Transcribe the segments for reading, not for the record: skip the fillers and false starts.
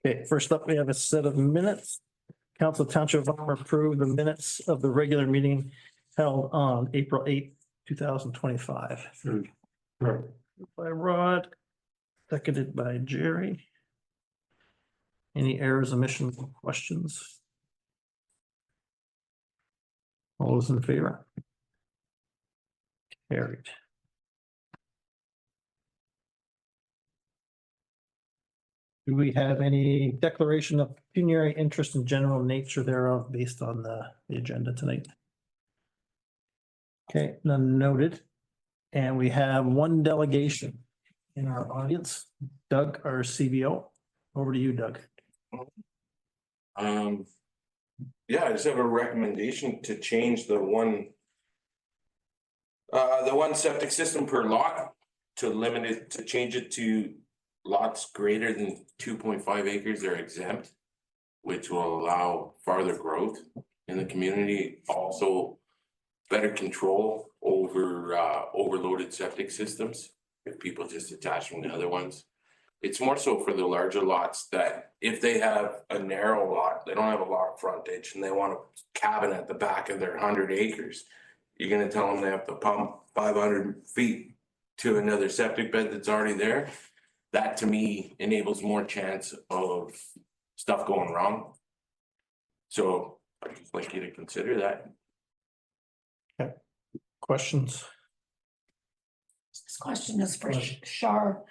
Okay, first up, we have a set of minutes. Council Township of Armour approved the minutes of the regular meeting held on April 8th, 2025. Right. By Rod, seconded by Jerry. Any errors, omissions, or questions? All those in favor? Carried. Do we have any declaration of pecuniary interest in general nature thereof based on the agenda tonight? Okay, none noted. And we have one delegation in our audience, Doug, our CBO. Over to you, Doug. Yeah, I just have a recommendation to change the one septic system per lot to limit it, to change it to lots greater than 2.5 acres are exempt, which will allow farther growth in the community. Also, better control over overloaded septic systems if people just attach them to other ones. It's more so for the larger lots that if they have a narrow lot, they don't have a lot of frontage and they want a cabin at the back of their 100 acres. You're gonna tell them they have to pump 500 feet to another septic bed that's already there. That to me enables more chance of stuff going wrong. So I'd just like you to consider that. Okay, questions? This question is for Shar.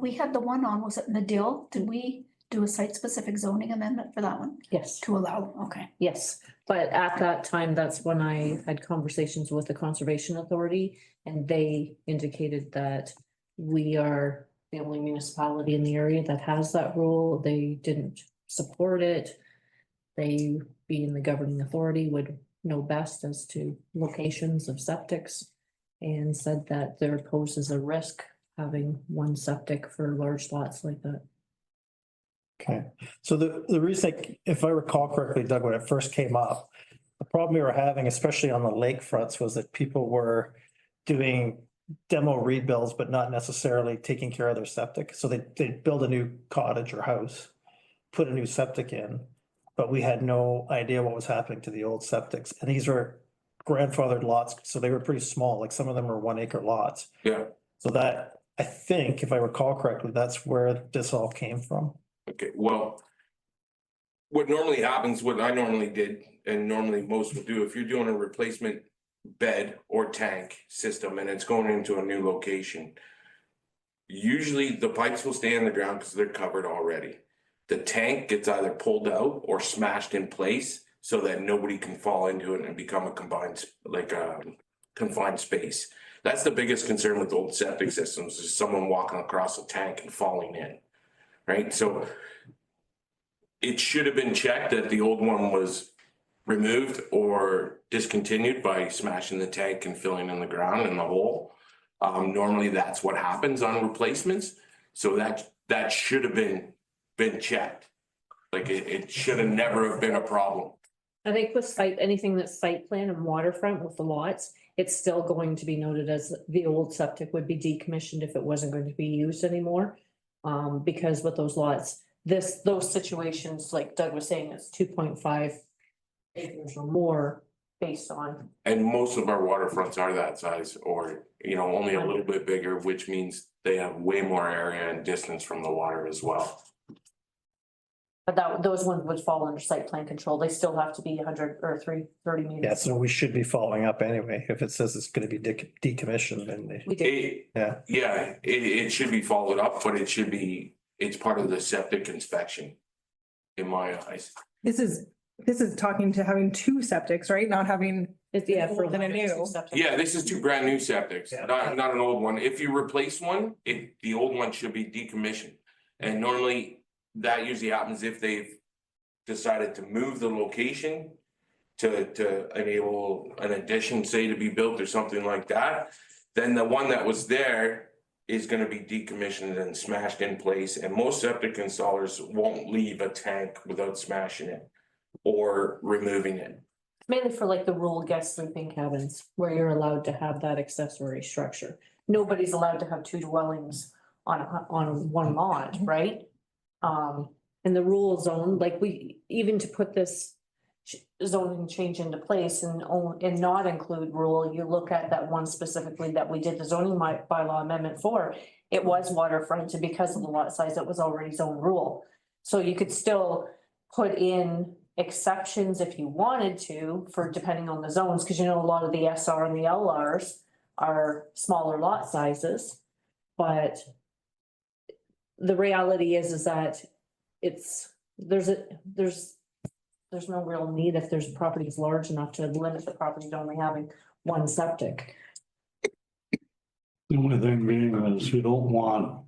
We had the one on, was it Medill? Did we do a site-specific zoning amendment for that one Yes, to allow? Okay. yes. But at that time, that's when I had conversations with the Conservation Authority and they indicated that we are the only municipality in the area that has that rule. They didn't support it. They, being the governing authority, would know best as to locations of septics and said that there poses a risk having one septic for large lots like that. Okay, so the reason, if I recall correctly, Doug, when it first came up, the problem we were having, especially on the lake fronts, was that people were doing demo rebuilds, but not necessarily taking care of their septic. So they build a new cottage or house, put a new septic in, but we had no idea what was happening to the old septics. And these were grandfathered lots, so they were pretty small, like some of them were 1 acre lots. Yeah. So that, I think, if I recall correctly, that's where this all came from. Okay, well, what normally happens, what I normally did, and normally most would do, if you're doing a replacement bed or tank system and it's going into a new location, usually the pipes will stay in the ground because they're covered already. The tank gets either pulled out or smashed in place so that nobody can fall into it and become a combined, like a confined space. That's the biggest concern with old septic systems, is someone walking across a tank and falling in. Right, so it should have been checked that the old one was removed or discontinued by smashing the tank and filling in the ground in the hole. Normally that's what happens on replacements. So that should have been checked. Like it should have never have been a problem. I think with site, anything that's site plan and waterfront with the lots, it's still going to be noted as the old septic would be decommissioned if it wasn't going to be used anymore. Because with those lots, those situations, like Doug was saying, it's 2.5 acres or more based on. And most of our waterfronts are that size, or, you know, only a little bit bigger, which means they have way more area and distance from the water as well. But those ones would fall under site plan control. They still have to be 100 or 330 meters. Yeah, so we should be following up anyway. If it says it's gonna be decommissioned, then We did. Yeah, it should be followed up, but it's part of the septic inspection. In my eyes. This is talking to having two septics, right? Not having, Yeah, for Than a new. Yeah, this is 2 brand new septics, Yeah. not an old one. If you replace one, the old one should be decommissioned. And normally that usually happens if they've decided to move the location to enable an addition, say, to be built or something like that. Then the one that was there is gonna be decommissioned and smashed in place, and most septic installers won't leave a tank without smashing it or removing it. Mainly for like the rural guest sleeping cabins where you're allowed to have that accessory structure. Nobody's allowed to have 2 dwellings on one lot, right? And the rule zone, like we, even to put this zoning change into place and not include rural, you look at that one specifically that we did the zoning bylaw amendment for. It was waterfront, and because of the lot size, it was already zone rural. So you could still put in exceptions if you wanted to for depending on the zones, because you know, a lot of the SR and the LRs are smaller lot sizes. But the reality is that there's no real need if there's properties large enough to limit the property to only having one septic. The only thing being is you don't want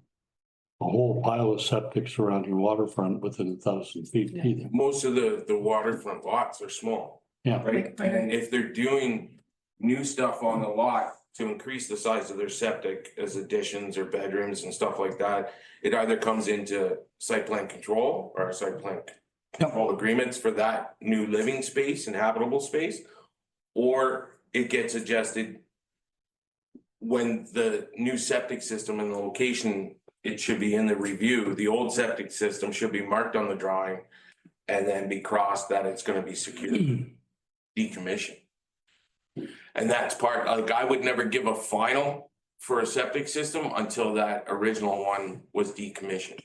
a whole pile of septics around your waterfront within 1,000 feet Yeah. either. Most of the waterfront lots are small. Yeah. Right, and if they're doing new stuff on the lot to increase the size of their septic as additions or bedrooms and stuff like that, it either comes into site plan control or site plan control agreements for that new living space and habitable space, or it gets adjusted when the new septic system and the location, it should be in the review. The old septic system should be marked on the drawing and then be crossed that it's gonna be secured, decommissioned. And that's part, like, I would never give a final for a septic system until that original one was decommissioned.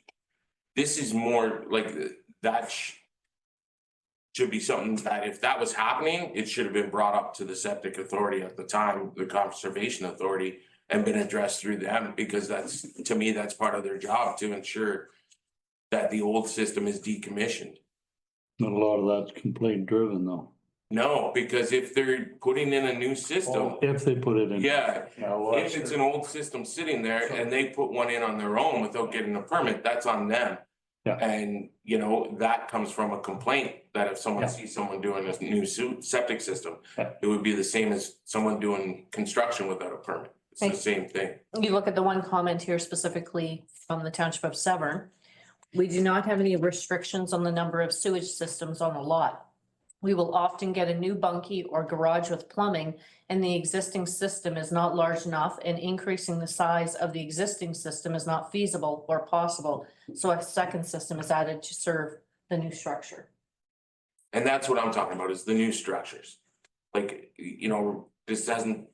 This is more like that should be something that if that was happening, it should have been brought up to the septic authority at the time, the conservation authority, and been addressed through them, because that's, to me, that's part of their job to ensure that the old system is decommissioned. Not a lot of that's complaint driven though. No, because if they're putting in a new system, If they put it in. yeah, if it's an old system sitting there and they put one in on their own without getting a permit, that's on them. Yeah. And, you know, that comes from a complaint that if someone Yeah. sees someone doing a new septic system, Yeah. it would be the same as someone doing construction without a permit. It's the Right. same thing. You look at the one comment here specifically from the Township of Severn. We do not have any restrictions on the number of sewage systems on a lot. We will often get a new bunkie or garage with plumbing, and the existing system is not large enough, and increasing the size of the existing system is not feasible or possible. So a second system is added to serve the new structure. And that's what I'm talking about, is the new structures. Like, you know, this hasn't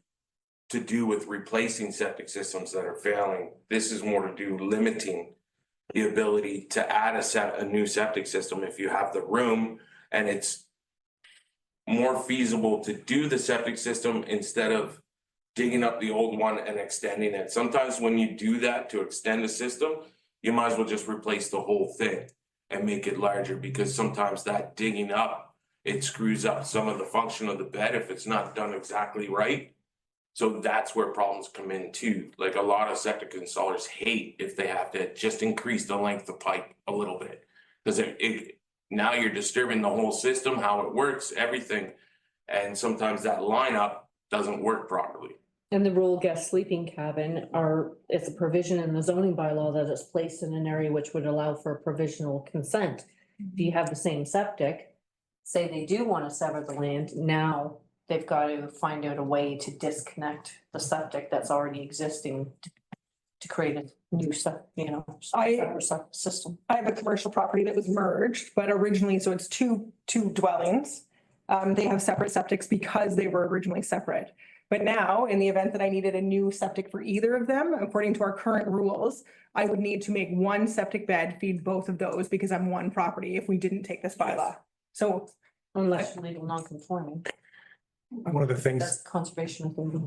to do with replacing septic systems that are failing. This is more to do limiting the ability to add a new septic system if you have the room and it's more feasible to do the septic system instead of digging up the old one and extending it. Sometimes when you do that to extend a system, you might as well just replace the whole thing and make it larger, because sometimes that digging up, it screws up some of the function of the bed if it's not done exactly right. So that's where problems come in too. Like, a lot of septic installers hate if they have to just increase the length of pipe a little bit. Because now you're disturbing the whole system, how it works, everything. And sometimes that lineup doesn't work properly. And the rural guest sleeping cabin it's a provision in the zoning bylaw that is placed in an area which would allow for provisional consent. If you have the same septic, say they do want to sever the land, now they've got to find out a way to disconnect the septic that's already existing to create a new separate system. I have a commercial property that was merged, but originally, so it's two dwellings. They have separate septics because they were originally separate. But now, in the event that I needed a new septic for either of them, according to our current rules, I would need to make one septic bed feed both of those because I'm one property if we didn't take this bylaw. So Unless you leave them non-conforming, One of the things, that's conservation authority.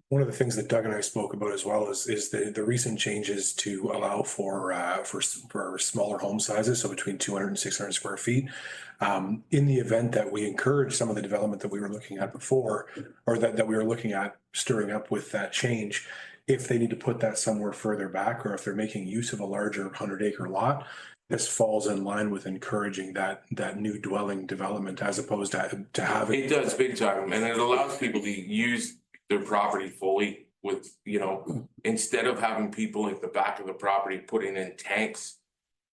one of the things that Doug and I spoke about as well is the recent changes to allow for smaller home sizes, so between 200 and 600 square feet. In the event that we encourage some of the development that we were looking at before, or that we were looking at stirring up with that change, if they need to put that somewhere further back, or if they're making use of a larger 100-acre lot, this falls in line with encouraging that new dwelling development as opposed to having. It does big time, and it allows people to use their property fully with, you know, instead of having people at the back of the property putting in tanks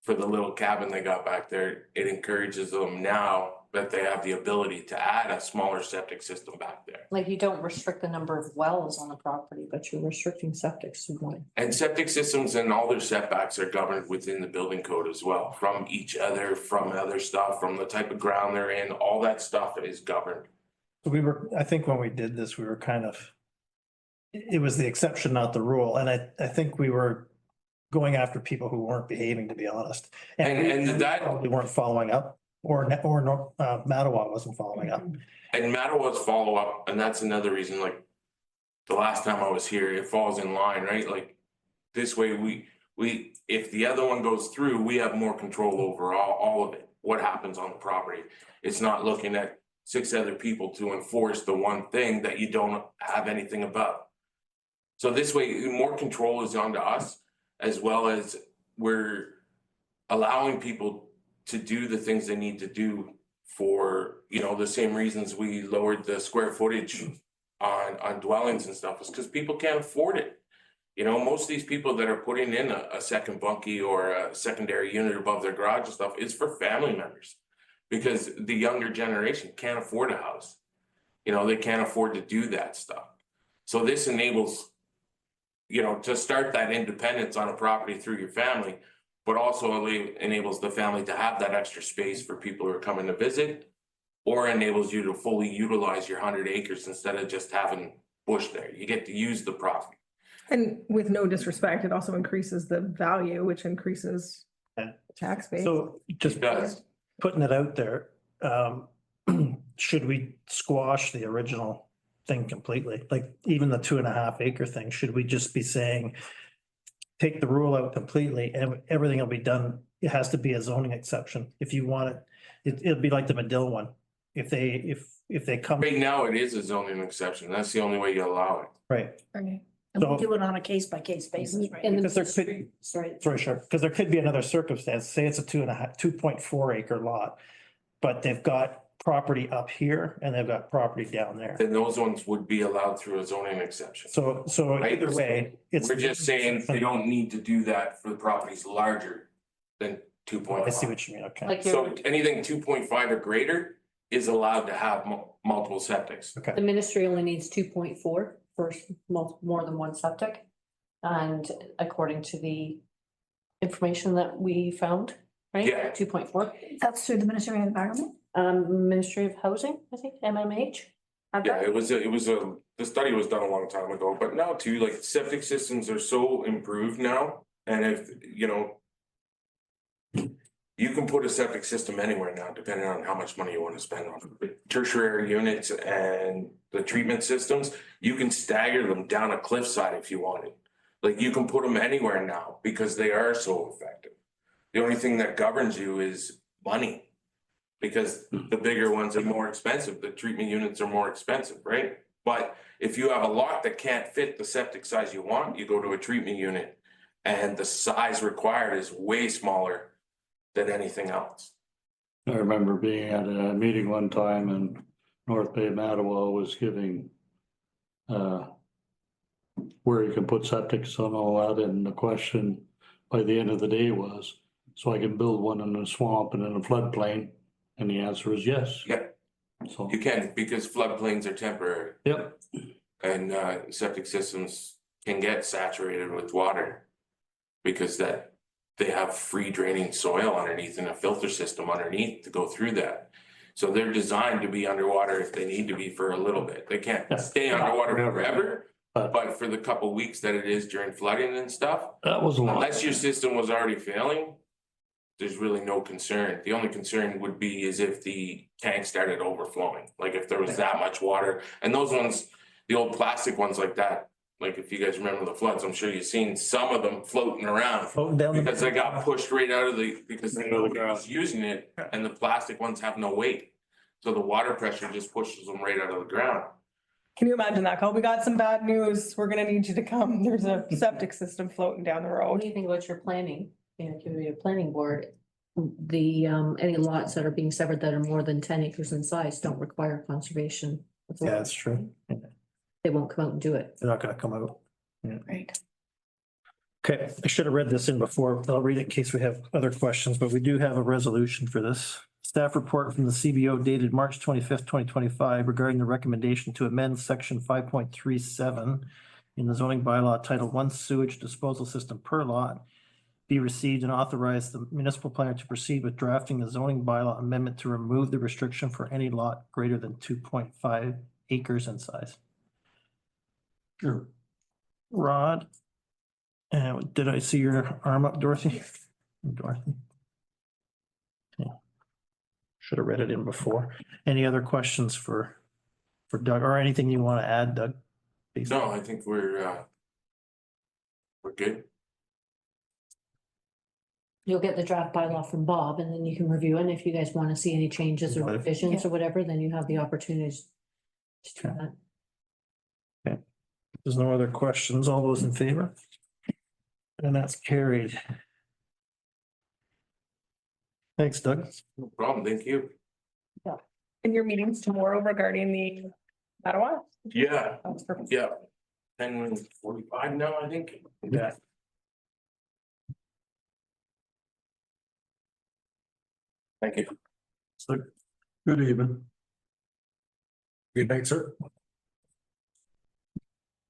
for the little cabin they got back there, it encourages them now that they have the ability to add a smaller septic system back there. Like you don't restrict the number of wells on the property, but you're restricting septic system. And septic systems and all their setbacks are governed within the building code as well, from each other, from other stuff, from the type of ground they're in, all that stuff is governed. I think when we did this, we were kind of, it was the exception, not the rule. And I think we were going after people who weren't behaving, to be honest. And that, Probably weren't following up, or Mattawa wasn't following up. and Mattawa's follow-up, and that's another reason, like, the last time I was here, it falls in line, right? Like, this way, we, if the other one goes through, we have more control over all of it, what happens on the property. It's not looking at 6 other people to enforce the one thing that you don't have anything about. So this way, more control is onto us, as well as we're allowing people to do the things they need to do for, the same reasons we lowered the square footage on dwellings and stuff, is because people can't afford it. Most of these people that are putting in a second bunkie or a secondary unit above their garage and stuff, it's for family members. Because the younger generation can't afford a house. They can't afford to do that stuff. So this enables, to start that independence on a property through your family, but also enables the family to have that extra space for people who are coming to visit, or enables you to fully utilize your 100 acres instead of just having bush there. You get to use the property. And with no disrespect, it also increases the value, which increases Yeah. tax base. So just It does. putting it out there, should we squash the original thing completely? Like even the 2.5 acre thing, should we just be saying, take the rule out completely and everything will be done? It has to be a zoning exception. If you want it'll be like the Medill one. If they come, Right now, it is a zoning exception. That's the only way you allow it. right, Okay. And So- we do it on a case by case basis, right? And Because there sorry, sorry, sure, because there could be another circumstance, say it's a 2.4 acre lot. But they've got property up here and they've got property down there. Then those ones would be allowed through a zoning exception. So Right. either way, it's. We're just saying they don't need to do that for the properties larger than 2.5. I see what you mean, okay, like So your, anything 2.5 or greater is allowed to have multiple septics. okay. the ministry only needs 2.4 for more than one septic. And according to the information that we found, right? Yeah. 2.4, That's through the Ministry of Environment. Ministry of Housing, I think, MMH. had Yeah, that. the study was done a long time ago, but now too, like septic systems are so improved now. And if, you can put a septic system anywhere now, depending on how much money you want to spend on it. Tertiary units and the treatment systems, you can stagger them down a cliffside if you wanted. Like you can put them anywhere now because they are so effective. The only thing that governs you is money. Because the bigger ones are more expensive, the treatment units are more expensive, right? But if you have a lot that can't fit the septic size you want, you go to a treatment unit. And the size required is way smaller than anything else. I remember being at a meeting one time and North Bay Mattawa was giving where you can put septics and all that, and the question by the end of the day was, so I can build one in a swamp and in a floodplain, and the answer is yes. Yeah, So, you can, because floodplains are temporary yep, and septic systems can get saturated with water. Because they have free draining soil underneath and a filter system underneath to go through that. So they're designed to be underwater if they need to be for a little bit. They can't Yeah. stay underwater forever. But- But for the couple weeks that it is during flooding and stuff, that was a lot. unless your system was already failing, there's really no concern. The only concern would be is if the tank started overflowing, like if there was that much water. And those ones, the old plastic ones like that, like if you guys remember the floods, I'm sure you've seen some of them floating around. Floating down. Because they got pushed right out of because Right out of the nobody ground. was using it and the plastic ones have no weight. So the water pressure just pushes them right out of the ground. Can you imagine that, Cole? We got some bad news. We're gonna need you to come. There's a septic system floating down the What road. do you think about your planning, community planning board? The, any lots that are being severed that are more than 10 acres in size don't require conservation. Yeah, that's true. They won't come out and do it. They're not gonna come out. Right. Okay, I should have read this in before. I'll read it in case we have other questions, but we do have a resolution for this. Staff report from the CBO dated March 25th, 2025 regarding the recommendation to amend section 5.37 in the zoning bylaw titled One Sewage Disposal System Per Lot be received and authorize the municipal planner to proceed with drafting the zoning bylaw amendment to remove the restriction for any lot greater than 2.5 acres in size. Sure. Rod. And did I see your arm up, Dorothy? Dorothy. Yeah. Should have read it in before. Any other questions for Doug or anything you want to add, Doug? No, I think we're good. You'll get the draft bylaw from Bob and then you can review it. And if you guys want to see any changes or Right. revisions or whatever, then you have the opportunity to do Okay. that. There's no other questions. All those in favor? And that's carried. Thanks, Doug. No problem, thank you. In your meetings tomorrow regarding the Mattawa? Yeah, That was perfect. yeah. 10:45 now, I think. Yeah. Thank you. So, good evening. Good night, sir.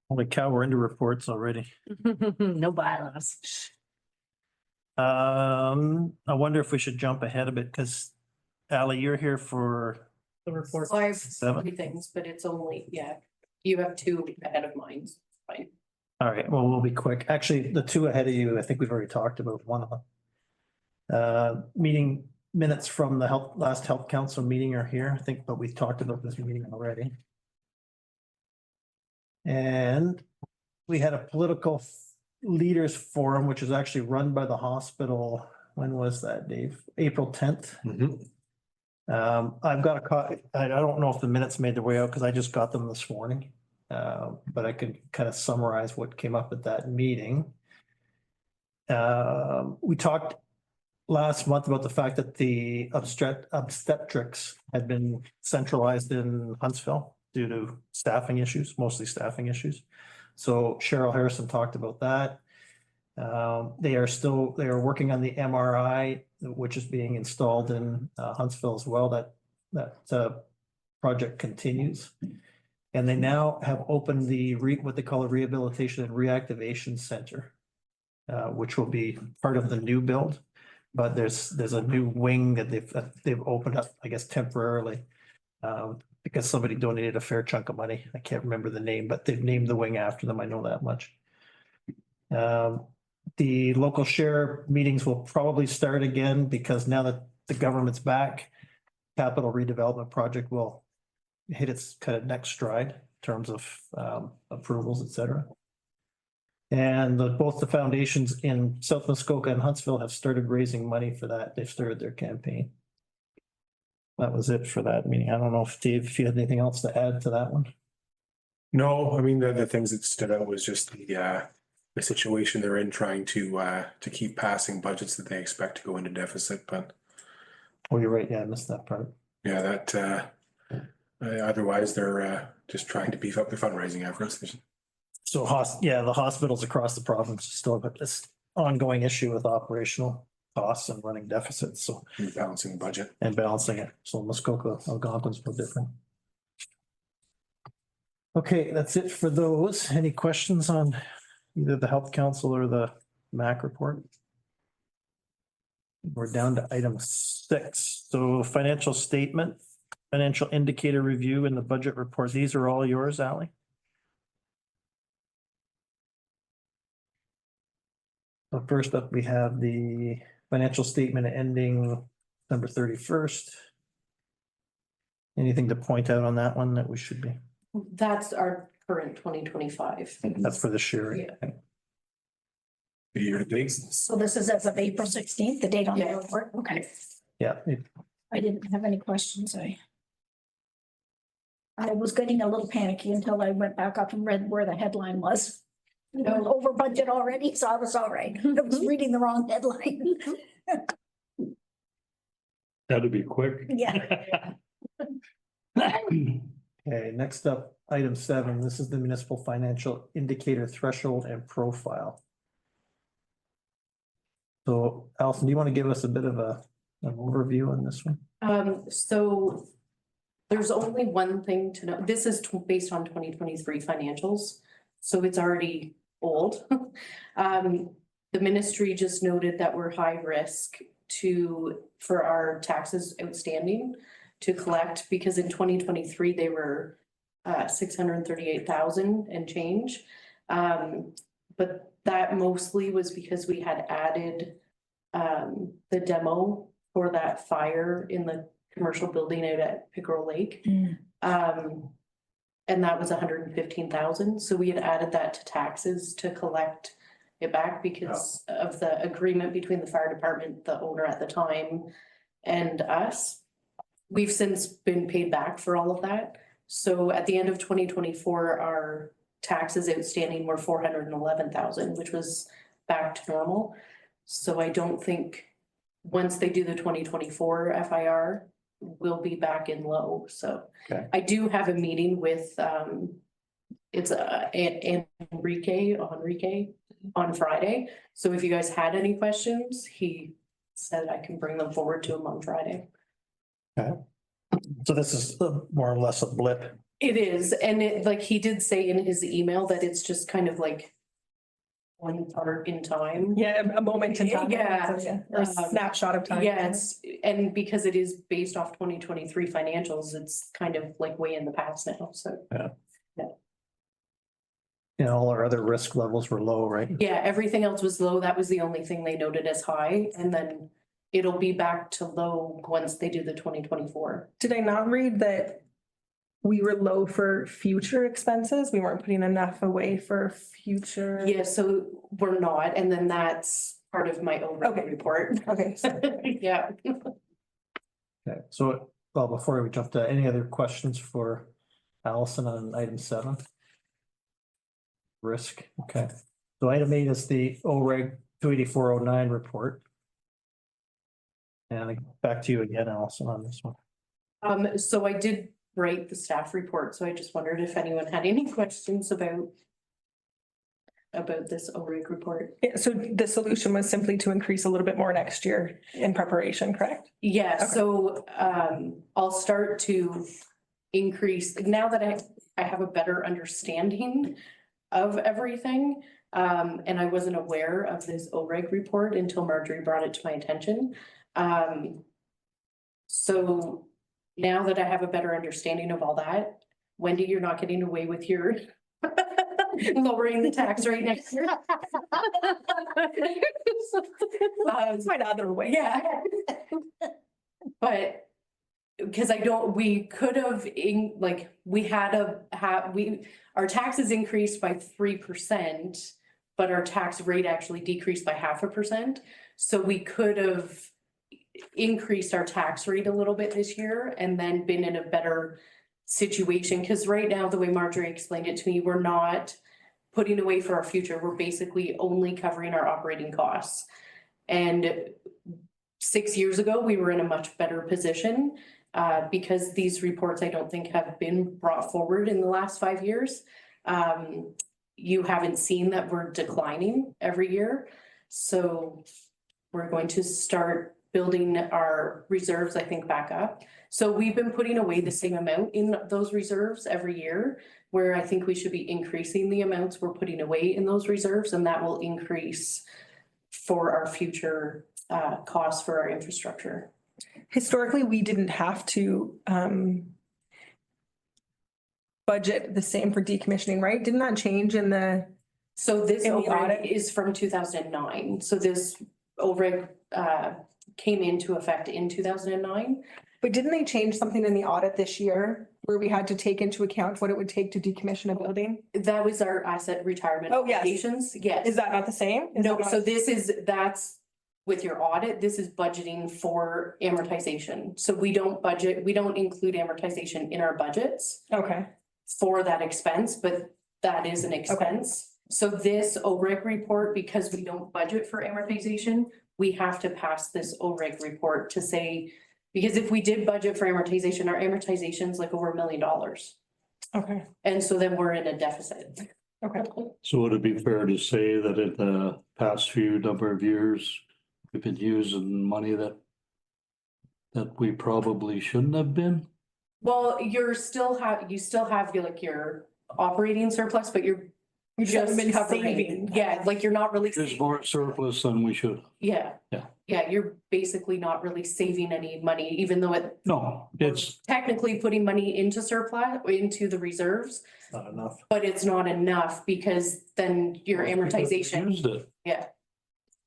Holy cow, we're into reports already. No bylaws. I wonder if we should jump ahead a bit because Ally, you're here for The report. So I have Seven. 3 things, but it's only, yeah, you have 2 ahead of mine, fine. all right, well, we'll be quick. Actually, the two ahead of you, I think we've already talked about one of them. Meeting minutes from the last health council meeting are here, I think, but we talked about this meeting already. And we had a political leaders forum, which is actually run by the hospital. When was that, Dave? April 10th. I've got a copy. I don't know if the minutes made their way out because I just got them this morning. But I could kind of summarize what came up at that meeting. We talked last month about the fact that the obstetrics had been centralized in Huntsville due to staffing issues, mostly staffing issues. So Cheryl Harrison talked about that. They are working on the MRI, which is being installed in Huntsville as well. That project continues. And they now have opened what they call a rehabilitation and reactivation center, which will be part of the new build. But there's a new wing that they've opened up, I guess, temporarily, because somebody donated a fair chunk of money. I can't remember the name, but they've named the wing after them. I know that much. The local share meetings will probably start again because now that the government's back, capital redevelopment project will hit its kind of next stride in terms of approvals, et cetera. And both the foundations in South Muskoka and Huntsville have started raising money for that. They've started their campaign. That was it for that meeting. I don't know if Dave, if you had anything else to add to that one. No, I mean, the things that stood out was just the situation they're in trying to keep passing budgets that they expect to go into deficit, but Oh, you're right. Yeah, I missed that part. yeah, that otherwise they're just trying to beef up their fundraising efforts. So the hospitals across the province still have this ongoing issue with operational costs and running deficits, so. Balancing the budget. And balancing it. So Muskoka, Algonquin's no different. Okay, that's it for those. Any questions on either the Health Council or the MAC report? We're down to item 6. So financial statement, financial indicator review and the budget report. These are all yours, Ally? So first up, we have the financial statement ending December 31st. Anything to point out on that one that we should be? That's our current 2025. That's for this year. Yeah. Okay. The year to date. So this is as of April 16th, the date on the Yeah. report. Okay. Yeah, I didn't have any questions. I was getting a little panicky until I went back up and read where the headline was. I was over budget already, so I was all right. I was reading the wrong headline. That'd be quick. Yeah. okay, next up, item 7. This is the municipal financial indicator threshold and profile. So Alison, do you want to give us a bit of an overview on this one? So there's only one thing to know. This is based on 2023 financials, so it's already old. The ministry just noted that we're high risk for our taxes outstanding to collect, because in 2023 they were 638,000 and change. But that mostly was because we had added the demo for that fire in the commercial building out at Pickerel Lake. And that was 115,000, so we had added that to taxes to collect it back because of the agreement between the fire department, the owner at the time, and us. We've since been paid back for all of that. So at the end of 2024, our taxes outstanding were 411,000, which was back to normal. So I don't think once they do the 2024 FIR, we'll be back in low. So Okay. I do have a meeting with it's Enrique on Friday. So if you guys had any questions, he said I can bring them forward to him on Friday. So this is more or less a blip. It is, and it, like he did say in his email, that it's just kind of like one part in time. Yeah, a moment in time. Yeah. Or a snapshot of time. Yes, and because it is based off 2023 financials, it's kind of like way in the past now, so. You know, all our other risk levels were low, right? Yeah, everything else was low. That was the only thing they noted as high, and then it'll be back to low once they do the 2024. Did I not read that we were low for future expenses? We weren't putting enough away for future? Yeah, so we're not, and then that's part of my overall Okay. report. Okay. Yeah. Okay, so, well, before we jump to any other questions for Allison on item 7? Risk, okay. So item 8 is the OREG 28409 report. And back to you again, Allison, on this one. So I did write the staff report, so I just wondered if anyone had any questions about this OREG report. Yeah, so the solution was simply to increase a little bit more next year in preparation, correct? Yeah, Okay. so I'll start to increase, now that I have a better understanding of everything. And I wasn't aware of this OREG report until Marjorie brought it to my attention. So now that I have a better understanding of all that, Wendy, you're not getting away with your lowering the tax rate next year. Find other way. Yeah. But because we could have, our taxes increased by 3%, but our tax rate actually decreased by 0.5%. So we could have increased our tax rate a little bit this year and then been in a better situation. Because right now, the way Marjorie explained it to me, we're not putting away for our future. We're basically only covering our operating costs. And 6 years ago, we were in a much better position because these reports, I don't think, have been brought forward in the last 5 years. You haven't seen that we're declining every year. So we're going to start building our reserves, I think, back up. So we've been putting away the same amount in those reserves every year, where I think we should be increasing the amounts we're putting away in those reserves, and that will increase for our future costs for our infrastructure. Historically, we didn't have to budget the same for decommissioning, right? Didn't that change in the? So this In the OREG audit? is from 2009. So this OREG came into effect in 2009. But didn't they change something in the audit this year where we had to take into account what it would take to decommission a building? That was our asset retirement Oh, yes. obligations. Yes. Is that not the same? Is No, that not- so that's with your audit, this is budgeting for amortization. So we don't include amortization in our budgets Okay, for that expense, but that is an expense. So this OREG report, because we don't budget for amortization, we have to pass this OREG report to say, because if we did budget for amortization, our amortization is like over $1 million. okay, And so then we're in a deficit. okay. So would it be fair to say that in the past few number of years, we've been using money that that we probably shouldn't have been? Well, you still have your operating surplus, but you're We just haven't just been covering, saving. yeah, like you're not really. There's saving. more surplus than we should. Yeah. Yeah. Yeah, you're basically not really saving any money, even though it No, it's, technically putting money into surplus, into the reserves, Not enough. but it's not enough because then your amortization, used it. yeah.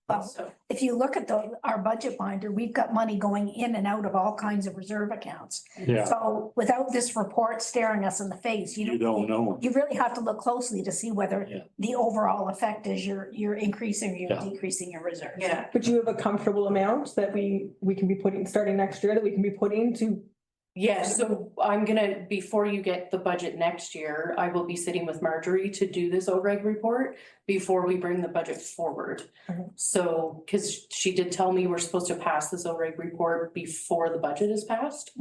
Well, So, if you look at our budget binder, we've got money going in and out of all kinds of reserve accounts. Yeah, So without this report staring us in the face, you don't know. you really have to look closely to see whether Yeah. the overall effect is you're increasing or you're Yeah. decreasing your reserves. yeah, But you have a comfortable amount that we can be putting, starting next year, that we can be putting to, yeah, so I'm gonna, before you get the budget next year, I will be sitting with Marjorie to do this OREG report before we bring the budget forward. Okay. So, cause she did tell me we're supposed to pass this OREG report before the budget is passed.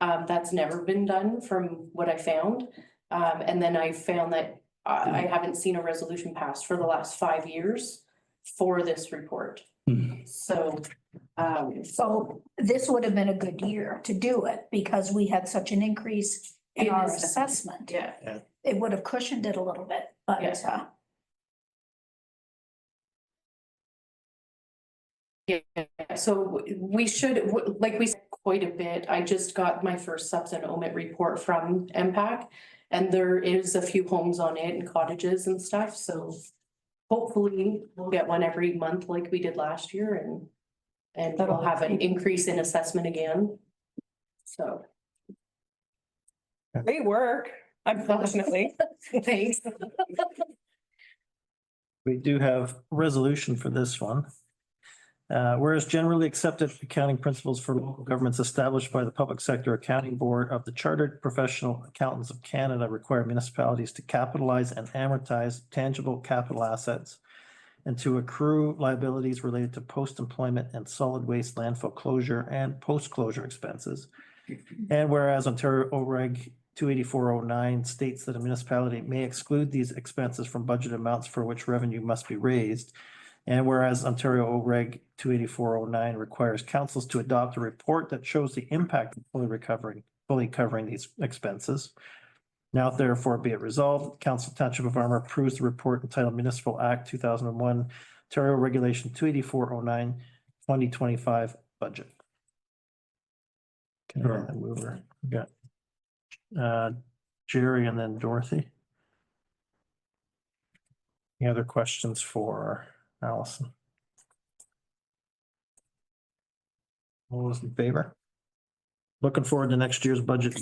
That's never been done from what I found. And then I found that I haven't seen a resolution passed for the last 5 years for this report. So, So this would have been a good year to do it because we had such an increase in In our assessment. assessment. yeah. It would have cushioned it a little bit, but Yeah. Yeah, so we should, like we said quite a bit, I just got my first subs and omit report from MPAC. And there is a few homes on it and cottages and stuff, so hopefully we'll get one every month like we did last year and we'll have an increase in assessment again. So. great work, unfortunately. Thanks. We do have resolution for this one. Whereas generally accepted accounting principles for local governments established by the Public Sector Accounting Board of the Chartered Professional Accountants of Canada require municipalities to capitalize and amortize tangible capital assets and to accrue liabilities related to post-employment and solid waste landfill closure and post-closure expenses. And whereas Ontario OREG 28409 states that a municipality may exclude these expenses from budget amounts for which revenue must be raised. And whereas Ontario OREG 28409 requires councils to adopt a report that shows the impact of fully covering these expenses. Now therefore be it resolved, Council Township of Armour approves the report entitled Municipal Act 2001, Ontario Regulation 28409, 2025 budget. Okay, Sure. and we got Jerry and then Dorothy. Any other questions for Allison? All those in favor? Looking forward to next year's budget.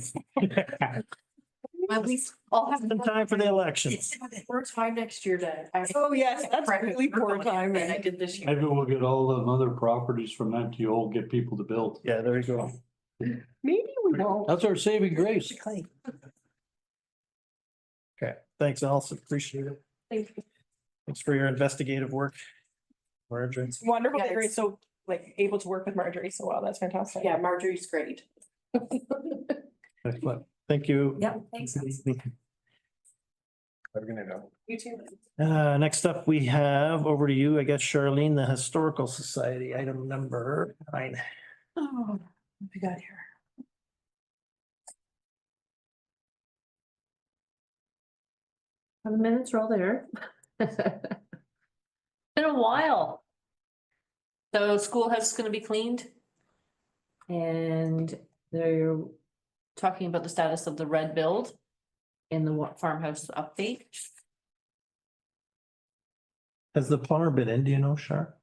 At least I'll have In time for the elections. more time next year to. Oh, yes, that's really poor timing. than I did this year. Maybe we'll get all the other properties from MTO, get people to build. Yeah, there you go. Maybe we won't. That's our saving grace. Okay, thanks, Allison. Appreciate it. Thank you. Thanks for your investigative work. Marjorie. It's wonderful Yeah, that you're it's- so like able to work with Marjorie so well. That's fantastic. Yeah, Marjorie's great. Excellent. Thank you. Yep, thanks. Have a good night, Al. You too. Next up, we have over to you, I guess, Charlene, the Historical Society, item number 9. Oh, what we got here? The minutes are all there. Been a while. So schoolhouse is gonna be cleaned. And they're talking about the status of the red build in the farmhouse update. Has the plumber been in, do you know, Char?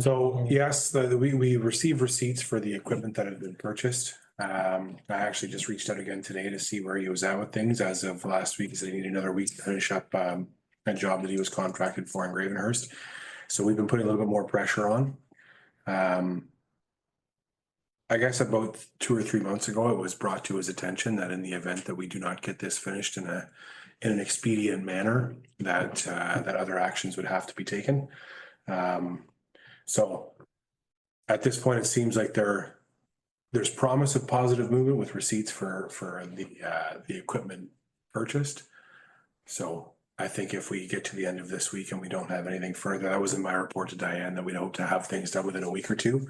So yes, we received receipts for the equipment that had been purchased. I actually just reached out again today to see where he was at with things. As of last week, he said he needed another week to finish up a job that he was contracted for in Gravenhurst. So we've been putting a little bit more pressure on. I guess about 2 or 3 months ago, it was brought to his attention that in the event that we do not get this finished in an expedient manner, that other actions would have to be taken. So at this point, it seems like there's promise of positive movement with receipts for the equipment purchased. So I think if we get to the end of this week and we don't have anything further, that was in my report to Diane, that we'd hope to have things done within a week or two.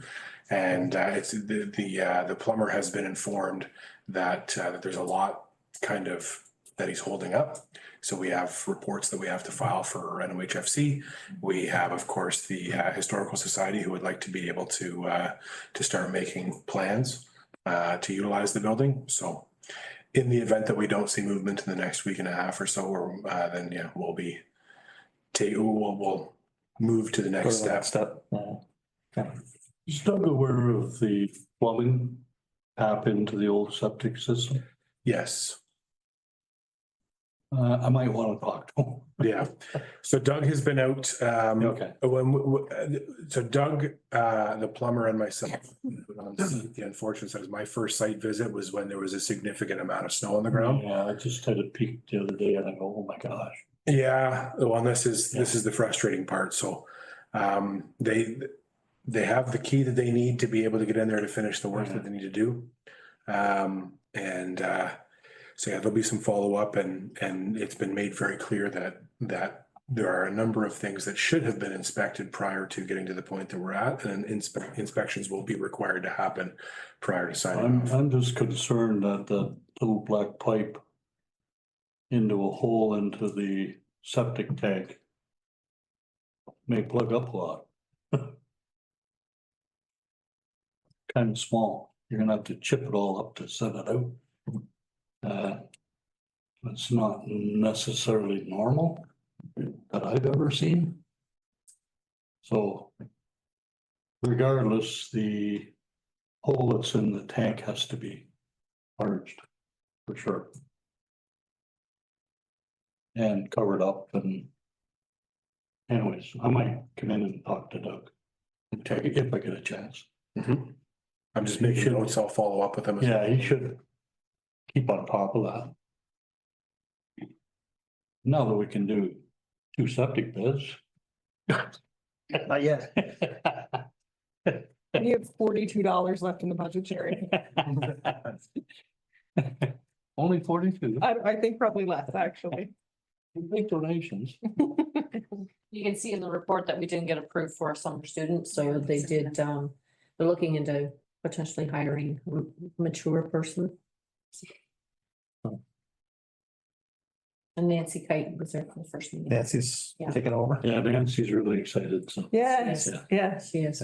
And it's the plumber has been informed that that there's a lot kind of that he's holding up. So we have reports that we have to file for NOHFC. We have, of course, the Historical Society, who would like to be able to start making plans to utilize the building. So in the event that we don't see movement in the next week and a half or so, or then yeah, we'll move to the Go next to the next step. step. Okay. Is Doug aware of the plumbing tap into the old septic system? Yes. I might want to talk to him. Yeah, so Doug has been out, Okay. so Doug, the plumber and myself, the unfortunate side is my first site visit was when there was a significant amount of snow on the ground. Yeah, I just had a peek the other day and I go, oh my gosh. Yeah, well, and this is the frustrating part, so, they have the key that they need to be able to get in there to finish the work that they need to do. So yeah, there'll be some follow-up and it's been made very clear that there are a number of things that should have been inspected prior to getting to the point that we're at, and inspections will be required to happen prior to signing off. I'm just concerned that the little black pipe into a hole into the septic tank may plug up a lot. Kind of small. You're gonna have to chip it all up to set it out. It's not necessarily normal that I've ever seen. So regardless, the hole that's in the tank has to be purged for sure. And covered up and anyways, I might come in and talk to Doug and take it if I get a chance. I'm just making notes, I'll follow up with them. Yeah, he should keep on top of that. Now that we can do 2 septic beds. Not yet. We have $42 left in the budget, Jerry. Only 42. I think probably less, actually. Big donations. You can see in the report that we didn't get approved for a summer student, so they did, they're looking into potentially hiring a mature person. And Nancy Kite was there for the first meeting. Nancy's Yeah. taking over. Yeah, Nancy's really excited, so. Yes, Yeah. yes. She is.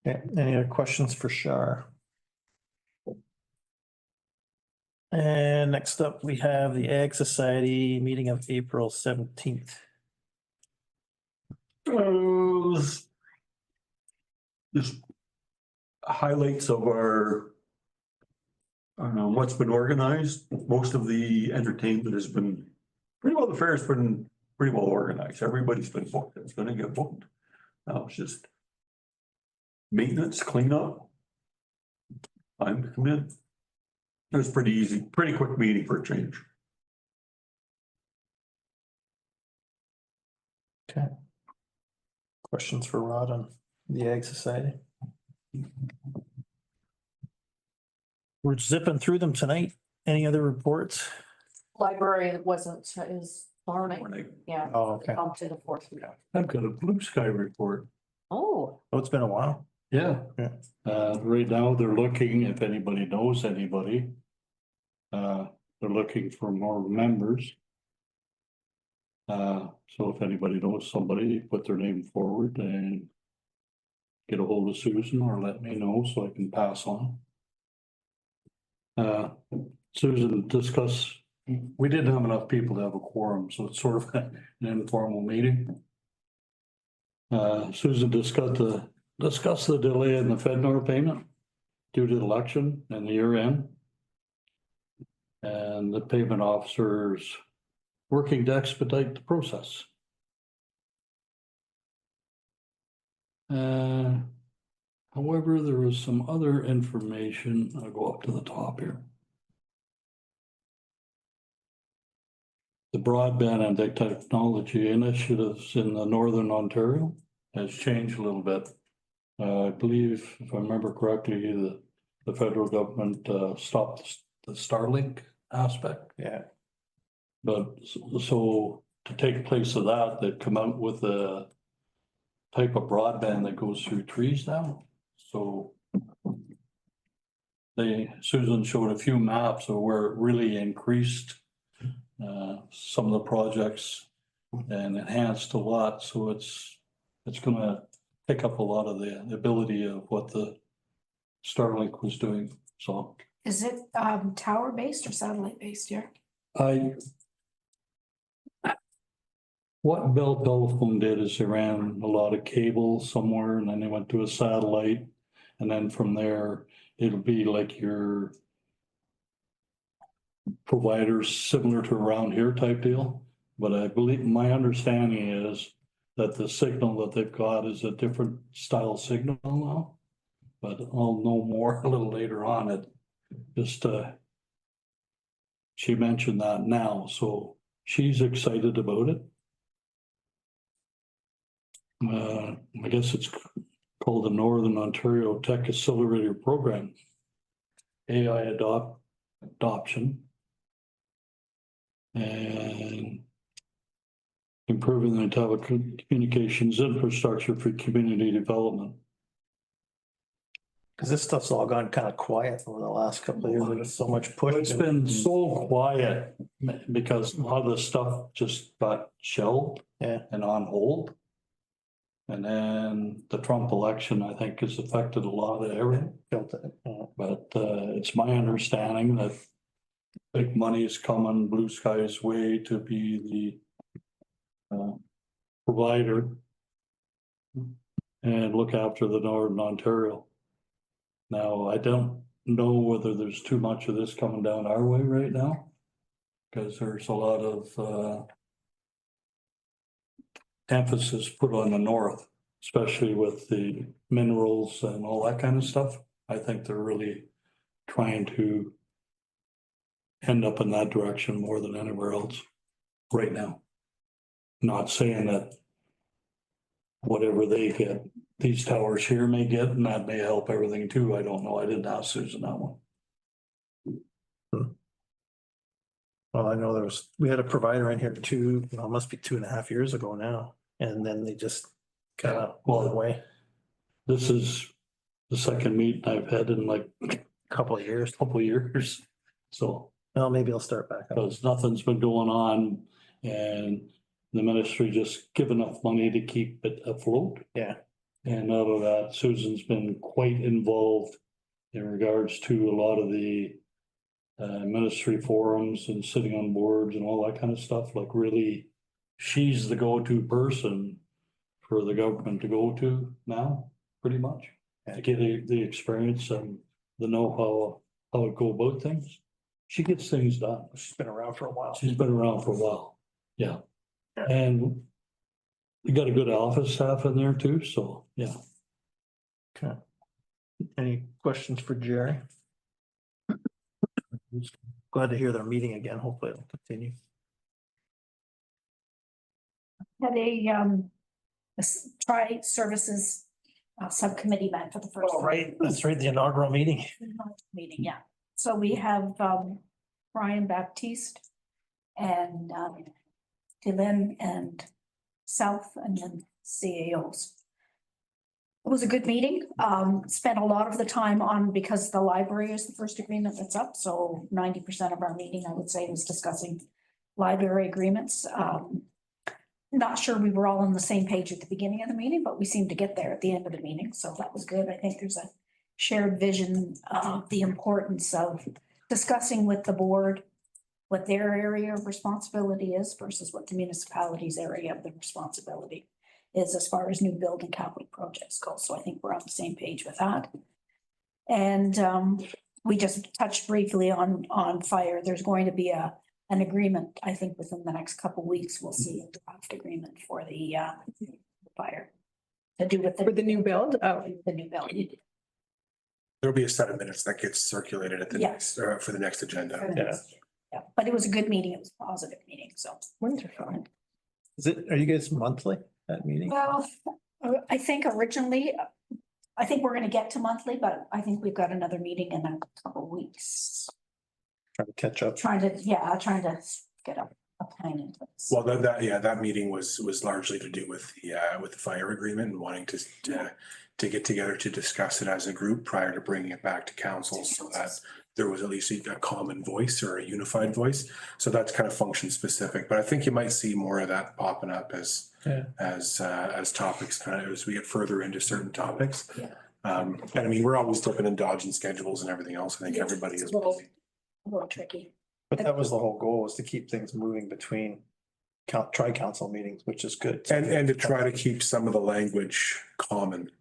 Okay, any other questions for Shar? And next up, we have the Ag Society meeting of April 17th. Just highlights of our what's been organized. Most of the entertainment has been pretty well, the fair's been pretty well organized. Everybody's been booked. It's gonna get booked. Now it's just maintenance, cleanup. Time to come in. It was pretty easy, pretty quick meeting for a change. Okay. Questions for Rod on the Ag Society? We're zipping through them tonight. Any other reports? Library wasn't, is tomorrow night, Morning. yeah, Oh, okay. bumped to the 4th. I've got a blue sky report. Oh, Oh, it's been a while. Yeah. Yeah. Right now they're looking, if anybody knows anybody. They're looking for more members. So if anybody knows somebody, put their name forward and get a hold of Susan or let me know so I can pass on. Susan discuss, we didn't have enough people to have a quorum, so it's sort of an informal meeting. Susan discussed the delay in the FedNor payment due to the election and the year end. And the payment officers working to expedite the process. However, there was some other information. I'll go up to the top here. The broadband and technology initiatives in the Northern Ontario has changed a little bit. I believe, if I remember correctly, the federal government stopped the Starlink aspect. Yeah. But so to take place of that, they've come out with a type of broadband that goes through trees now, so. Susan showed a few maps of where it really increased some of the projects and enhanced a lot, so it's gonna pick up a lot of the ability of what the Starlink was doing, so. Is it tower based or satellite based here? What Bell Telephone did is they ran a lot of cable somewhere and then they went to a satellite. And then from there, it'll be like your providers similar to around here type deal. But I believe, my understanding is that the signal that they've got is a different style signal now. But I'll know more a little later on. It just, she mentioned that now, so she's excited about it. I guess it's called the Northern Ontario Tech Accelerator Program. AI adoption. And improving the telecommunications infrastructure for community development. Cause this stuff's all gone kind of quiet over the last couple of years. There's so much push. It's been so quiet because a lot of the stuff just got shelved. Yeah. And on hold. And then the Trump election, I think, has affected a lot of everything. Built it. Yeah. But it's my understanding that big money is coming Blue Sky's way to be the provider and look after the Northern Ontario. Now, I don't know whether there's too much of this coming down our way right now, because there's a lot of emphasis put on the north, especially with the minerals and all that kind of stuff. I think they're really trying to end up in that direction more than anywhere else right now. Not saying that whatever they get, these towers here may get, and that may help everything too. I don't know. I didn't ask Susan that one. Well, I know we had a provider in here must be 2.5 years ago now. And then they just kind of went away. This is the second meeting I've had in like a couple of years. So. Well, maybe I'll start back up. Because nothing's been going on and the ministry just give enough money to keep it afloat. Yeah. And out of that, Susan's been quite involved in regards to a lot of the ministry forums and sitting on boards and all that kind of stuff. Like really, she's the go-to person for the government to go to now, pretty much. To get the experience and the know-how, how it go about things. She gets things done. She's been around for a while. She's been around for a while. Yeah. And we got a good office staff in there too, so yeah. Okay. Any questions for Jerry? Glad to hear they're meeting again. Hopefully it'll continue. Had a tri-services subcommittee met for the first. Oh, right. That's right. The inaugural meeting. Meeting, yeah. So we have Brian Baptiste and Dylan and South and then CAOs. It was a good meeting. Spent a lot of the time on, because the library is the first agreement that's up, so 90% of our meeting, I would say, was discussing library agreements. Not sure we were all on the same page at the beginning of the meeting, but we seemed to get there at the end of the meeting, so that was good. I think there's a shared vision of the importance of discussing with the board what their area of responsibility is versus what the municipality's area of the responsibility is as far as new build and capital projects go. So I think we're on the same page with that. And we just touched briefly on fire. There's going to be an agreement, I think within the next couple of weeks, we'll see a draft agreement for the fire. To do with For the new build? Oh. the new build. There'll be a set of minutes that gets circulated at the Yeah. next, for the next agenda. Yeah, but it was a good meeting. It was a positive meeting, so. Wonderful. Are you guys monthly at meeting? Well, I think originally, I think we're gonna get to monthly, but I think we've got another meeting in a couple of weeks. Trying to catch up. trying to get a plan in place. Well, that meeting was largely to do with the fire agreement and wanting to get together to discuss it as a group prior to bringing it back to council, so that there was at least a common voice or a unified voice. So that's kind of function specific, but I think you might see more of that popping up as topics kind of, as we get further into certain topics. Yeah. And I mean, we're always dipping and dodging schedules and everything else. I think everybody is busy. A little tricky. But that was the whole goal, was to keep things moving between tri-council meetings, which is good. And to try to keep some of the language common.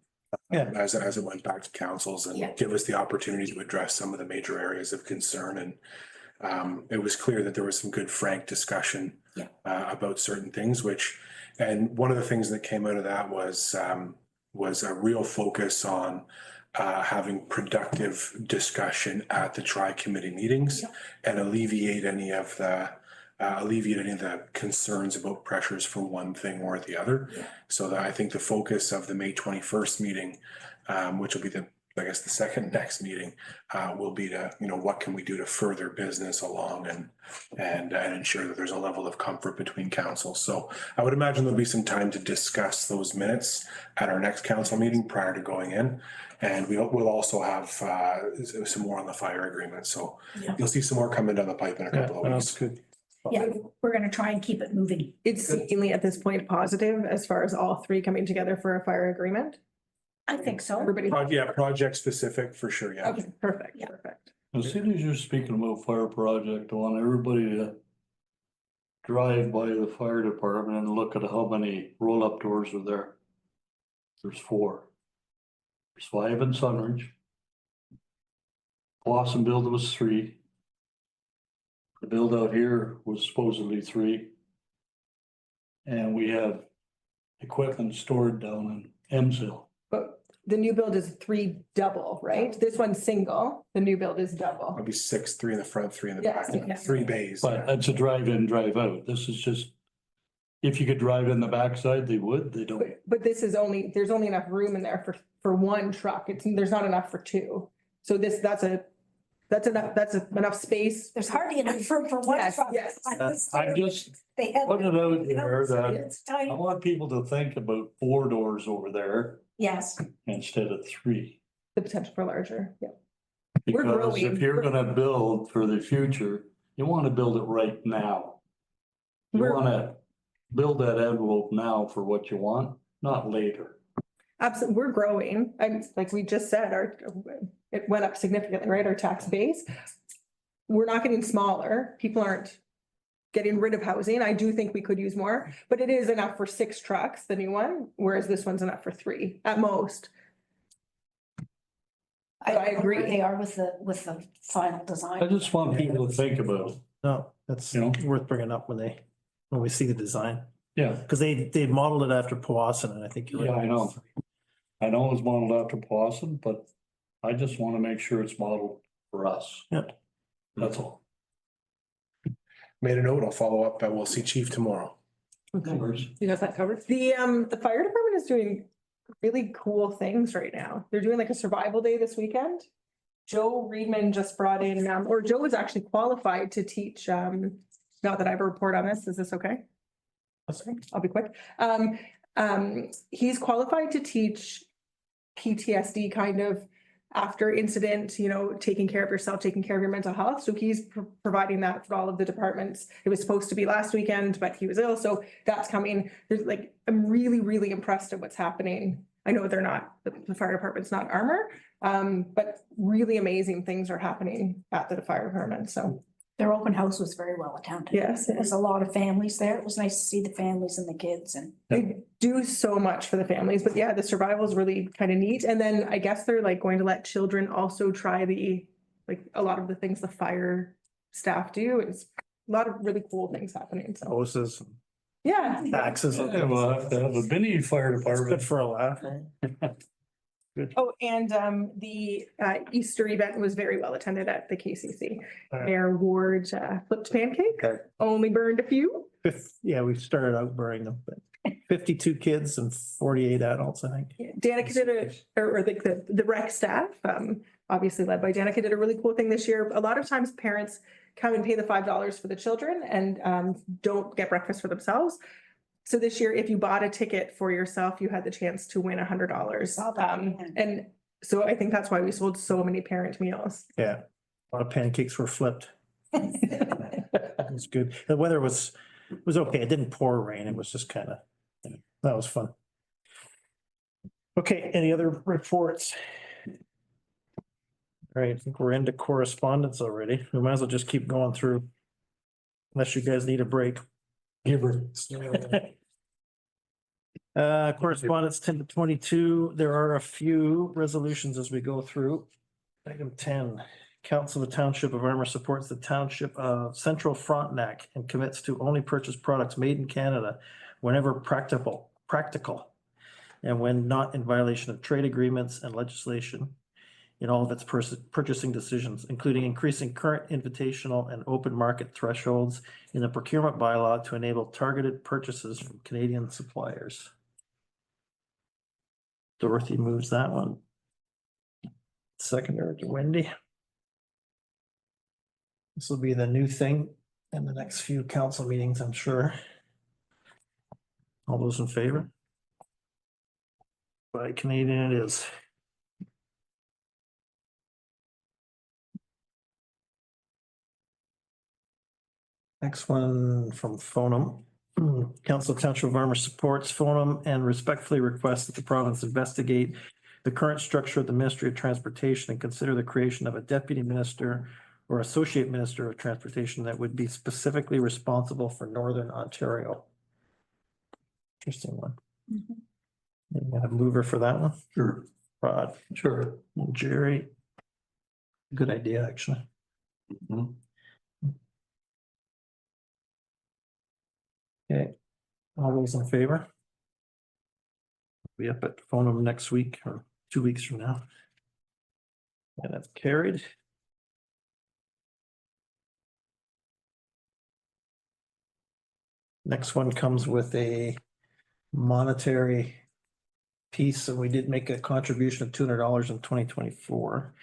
Yeah. As it went back to councils and Yeah. give us the opportunity to address some of the major areas of concern. And it was clear that there was some good frank discussion Yeah. About certain things, and one of the things that came out of that was a real focus on having productive discussion at the tri-committee meetings. Yeah. And alleviate any of the concerns about pressures for one thing or the other. Yeah. So that I think the focus of the May 21st meeting, which will be the second next meeting, will be to, what can we do to further business along and ensure that there's a level of comfort between councils. So I would imagine there'll be some time to discuss those minutes at our next council meeting prior to going in. And we'll also have some more on the fire agreement. So Yeah. you'll see some more coming down the pipe in a couple of That's weeks. good. Yeah, we're gonna try and keep it moving. It's seemingly at this point positive as far as all three coming together for a fire agreement. I think so. Everybody. Project specific for sure, yeah. Okay, perfect, Yeah. perfect. As soon as you're speaking about fire project, I want everybody to drive by the fire department and look at how many roll-up doors are there. There's 4. There's 5 in Sunridge. Watsonville was 3. The build out here was supposedly 3. And we have equipment stored down in Emsville. But the new build is 3 double, right? This one's single, the new build is double. It'll be 6, 3 in the front, 3 in the Yes, back, yes. 3 bays. But that's a drive in, drive out. This is just, if you could drive in the backside, they would, they don't. But this is there's only enough room in there for one truck. There's not enough for 2. So that's enough space. There's hardly enough room for one Yes, truck. yes. I'm just They have. putting it out there that It's tight. I want people to think about 4 doors over there Yes, instead of 3. The potential for larger, yeah. We're Because growing. if you're gonna build for the future, you wanna build it right now. You We're- wanna build that envelope now for what you want, not later. Absolutely, we're growing. And like we just said, it went up significantly, right? Our tax base. We're not getting smaller. People aren't getting rid of housing. I do think we could use more, but it is enough for 6 trucks, the new one, whereas this one's enough for 3 at most. I agree. They are with the final design. I just want people to think about it. No, that's You know? worth bringing up when we see the design, Yeah, because they modeled it after Powassan, and I think you're right. yeah, I know. I know it's modeled after Powassan, but I just wanna make sure it's modeled for us. Yep. That's all. Made a note, I'll follow up, we'll see Chief tomorrow. No worries. You got that covered? The fire department is doing really cool things right now. They're doing like a survival day this weekend. Joe Reedman just brought in, or Joe was actually qualified to teach, not that I have a report on this, is this okay? I'll be quick. He's qualified to teach PTSD kind of after incident, taking care of yourself, taking care of your mental health. So he's providing that for all of the departments. It was supposed to be last weekend, but he was ill, so that's coming. I'm really, really impressed at what's happening. I know they're not, the fire department's not Armour, but really amazing things are happening at the fire department, so. Their open house was very well attended. Yes. There's a lot of families there. It was nice to see the families and the kids and. They do so much for the families, but yeah, the survival is really kind of neat. And then I guess they're going to let children also try a lot of the things the fire staff do. It's a lot of really cool things happening, so, Hoses, yeah. taxes. Yeah, we'll have to have a mini fire It's good department. for a laugh. Oh, and the Easter event was very well attended at the KCC. Alright. Mayor Ward flipped pancake, Okay. only burned a few. Yeah, we started out burning them, but 52 kids and 48 adults, I think. Danica did the rec staff, obviously led by Danica, did a really cool thing this year. A lot of times parents come and pay the $5 for the children and don't get breakfast for themselves. So this year, if you bought a ticket for yourself, you had the chance to win $100. And so I think that's why we sold so many parent meals. Yeah, a lot of pancakes were flipped. It was good. The weather was okay. It didn't pour rain. It was just kind of, that was fun. Okay, any other reports? All right, I think we're into correspondence already. We might as well just keep going through. Unless you guys need a break. Give her. Correspondence 10 to 22. There are a few resolutions as we go through. Item 10, Council of the Township of Armour supports the Township of Central Frontenac and commits to only purchase products made in Canada whenever practical, and when not in violation of trade agreements and legislation in all of its purchasing decisions, including increasing current invitational and open market thresholds in the procurement bylaw to enable targeted purchases from Canadian suppliers. Dorothy moves that one. Seconder to Wendy. This will be the new thing in the next few council meetings, I'm sure. All those in favor? By Canadian it is. Next one from Fonum. Council of Township of Armour supports Fonum and respectfully requests that the province investigate the current structure of the Ministry of Transportation and consider the creation of a deputy minister or associate minister of transportation that would be specifically responsible for Northern Ontario. Interesting one. You got a mover for that one? Sure. Rod, Sure. Jerry. Good idea, actually. Mhm. Okay, all those in favor? Be up at Fonum next week or 2 weeks from now. And that's carried. Next one comes with a monetary piece, and we did make a contribution of $200 in 2024.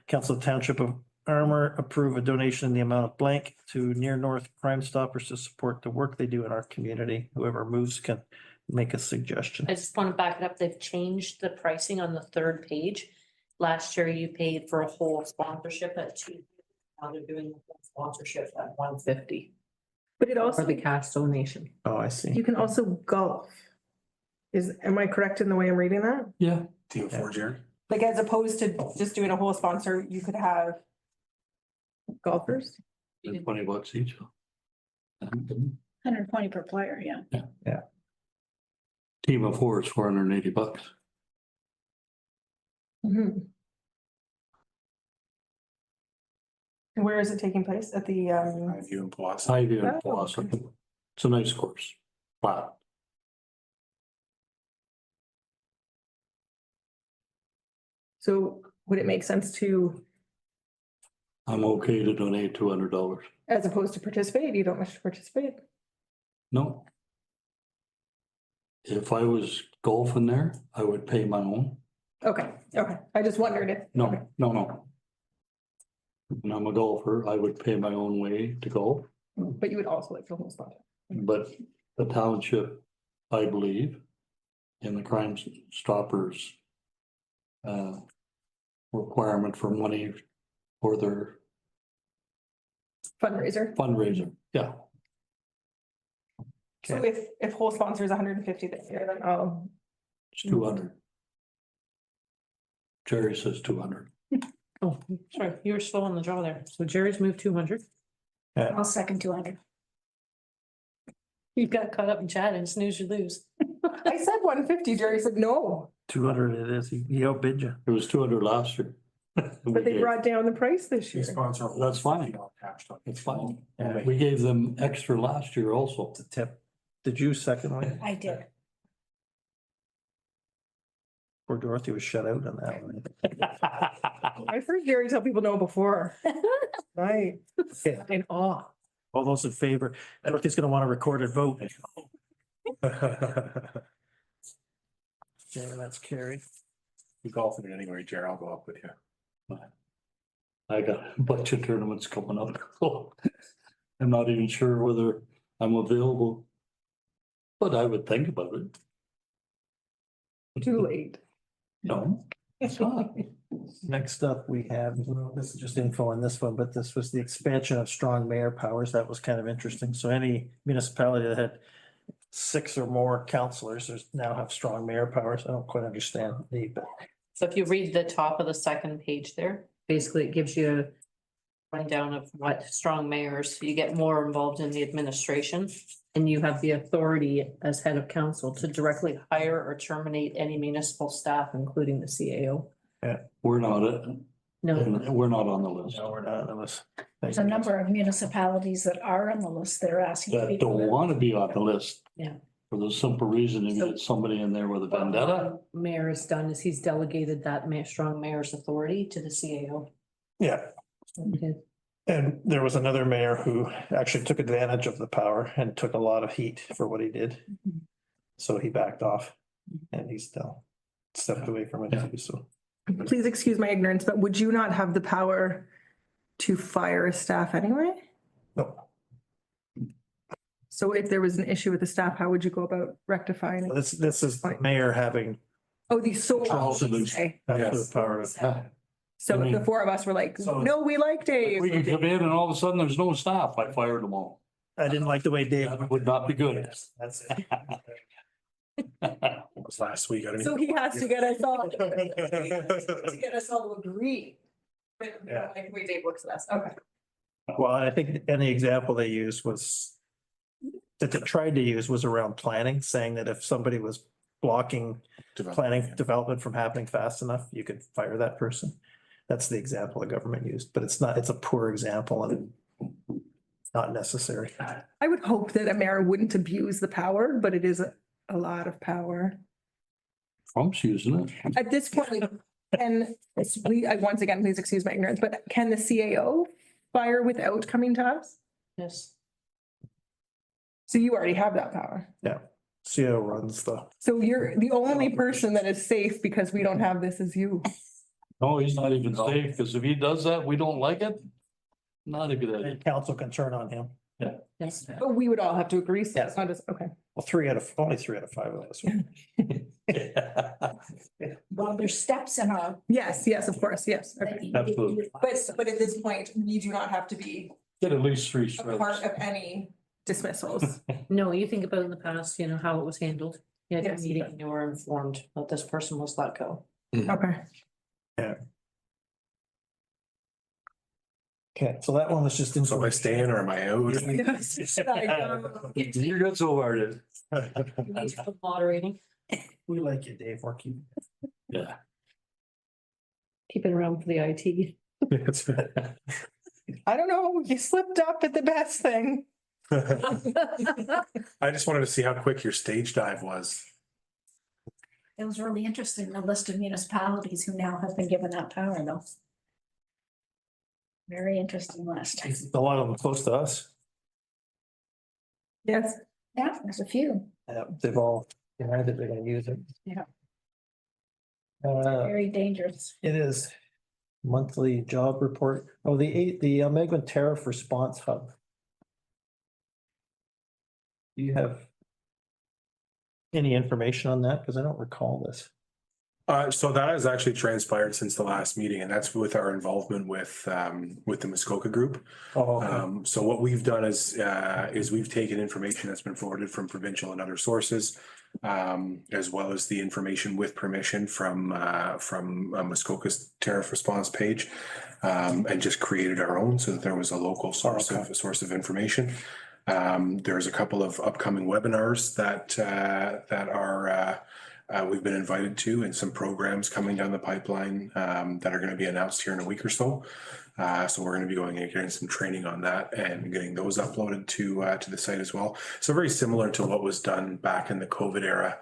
Council of Township of Armour approve a donation in the amount of blank to Near North Crime Stoppers to support the work they do in our community. Whoever moves can make a suggestion. I just want to back it up. They've changed the pricing on the third page. Last year you paid for a whole sponsorship at $2. Now they're doing the whole sponsorship at $150 But it for also, the cash donation. Oh, I see. you can also golf. Am I correct in the way I'm reading that? Yeah. Team four, Jerry. Like as opposed to just doing a whole sponsor, you could have golfers? $20 each. 120 per player, yeah. Team of four is $480. Mhm. And where is it taking place? At the, View and Pulaski. High view and Oh, Pulaski. okay. It's a nice course. Flat. so would it make sense to, I'm okay to donate $200. as opposed to participate? You don't wish to participate? No. If I was golfing there, I would pay my own. Okay, okay. I just wondered if. No. When I'm a golfer, I would pay my own way to golf, But you would also like the whole sponsor. but the township, I believe, in the Crime Stoppers requirement for money for their Fundraiser. fundraiser. Yeah, So if whole sponsor is 150 this year, then I'll. it's 200. Jerry says 200. Oh, sorry, you were slow on the draw there. So Jerry's moved 200. I'll second 200. You got caught up in chat and snooze you lose. I said 150, Jerry said no, 200 it is. He outbid you. It was 200 last year. but they brought down the price this year. Sponsor. That's fine. It's fine. We gave them extra last year also. It's a tip. Did you second one? I did. Poor Dorothy was shut out on that one. I've heard Jerry tell people no before. Right. Okay. In awe. All those in favor? Dorothy's gonna want a recorded vote. Yeah, that's carried. You golfing it anyway, Jerry. I'll go up with you. I got a bunch of tournaments coming up. I'm not even sure whether I'm available. But I would think about it. Too late. No, it's not. Next up, we have, well, this is just info on this one, but this was the expansion of strong mayor powers. That was kind of interesting. So any municipality that had 6 or more councillors, there's now have strong mayor powers. I don't quite understand the, but So if you read the top of the second page there, basically it gives you a rundown of what strong mayors, you get more involved in the administration. And you have the authority as head of council to directly hire or terminate any municipal staff, including the CAO. We're not it. No, We're not on the list. no, we're not on the list. There's a number of municipalities that are on the list. They're asking. That people don't to- want to be on the list. Yeah. For the simple reason you get somebody in there with a vendetta. what mayor has done is he's delegated that strong mayor's authority to the CAO. Yeah, Okay. and there was another mayor who actually took advantage of the power and took a lot of heat for what he did. So he backed off and he's still stepped away from it too, so. Please excuse my ignorance, but would you not have the power to fire a staff anyway? No, So if there was an issue with the staff, how would you go about rectifying it? this is the mayor having Oh, the sole. Absolutely. Okay. absolute power. So if the 4 of us were like, So- no, we like Dave. We could come in and all of a sudden there's no staff. I fired them all. I didn't like the way Dave. That would not be good. That's it. It was last week. I don't So even. he has to get us all. To get us all to agree. But Yeah. like the way Dave looks at us, okay. Well, I think any example they used was that they tried to use was around planning, saying that if somebody was blocking planning development from happening fast enough, you could fire that person. That's the example the government used, but it's not, it's a poor example and not necessary. I would hope that a mayor wouldn't abuse the power, but it is a lot of power. Trump's using it. At this point, and once again, please excuse my ignorance, but can the CAO fire without coming to us? Yes. So you already have that power. CO runs the, So you're the only person that is safe because we don't have this is you. No, he's not even safe, because if he does that, we don't like it. Not a good idea. council can turn on him. Yes. But we would all have to agree. So it's not just, okay. Well, only 3 out of 5 of us. Well, there's steps in our. Yes, of course, yes. Okay. Absolutely. But at this point, we do not have to be Get at least 3 a part strikes. of any dismissals. No, you think about in the past, you know, how it was handled. You had a Yes. meeting, and you were informed that this person was let go. Okay. Okay, so that one was just. So am I staying or am I out? Yes. I know. You got so hard. Moderating, We like you, Dave. We're keeping. Yeah. keep it around for the IT. I don't know, you slipped up at the best thing. I just wanted to see how quick your stage dive was. It was really interesting, the list of municipalities who now have been given that power though. Very interesting list. A lot of them close to us. Yes. Yeah, there's a few. They've all decided they're gonna use it. Yeah. Uh, Very dangerous. it is monthly job report. Oh, the Meglin Tariff Response Hub. Do you have any information on that? Because I don't recall this. So that has actually transpired since the last meeting, and that's with our involvement with the Muskoka Group. Oh, okay. So what we've done is we've taken information that's been forwarded from provincial and other sources, as well as the information with permission from Muskoka's tariff response page, and just created our own so that there was a local source of information. There's a couple of upcoming webinars that are we've been invited to, and some programs coming down the pipeline that are going to be announced here in a week or so. So we're going to be going and getting some training on that and getting those uploaded to the site as well. So very similar to what was done back in the COVID era.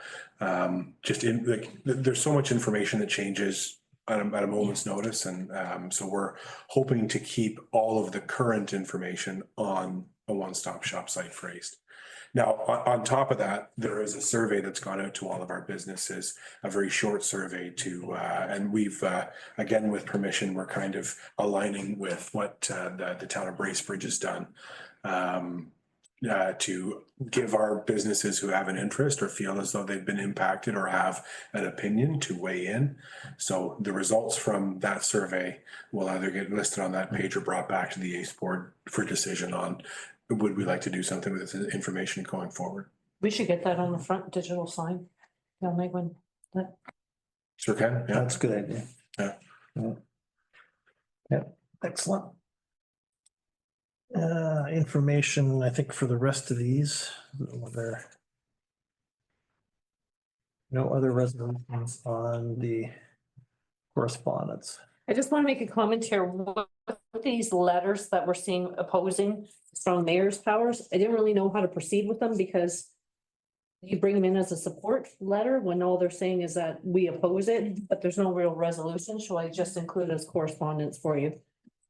There's so much information that changes at a moment's notice, and so we're hoping to keep all of the current information on a one-stop shop site for ACE. Now, on top of that, there is a survey that's gone out to all of our businesses, a very short survey to, and we've, again, with permission, we're kind of aligning with what the town of Bracebridge has done. To give our businesses who have an interest or feel as though they've been impacted or have an opinion to weigh in. So the results from that survey will either get listed on that page or brought back to the ACE board for decision on, would we like to do something with this information going forward? We should get that on the front digital sign. They'll make one. Sure can, yeah. That's a good idea. Yeah. Yeah, excellent. Information, I think for the rest of these, no other resolutions on the correspondence. I just want to make a comment here. What these letters that we're seeing opposing strong mayor's powers, I didn't really know how to proceed with them because you bring them in as a support letter when all they're saying is that we oppose it, but there's no real resolution. So I just include as correspondence for you.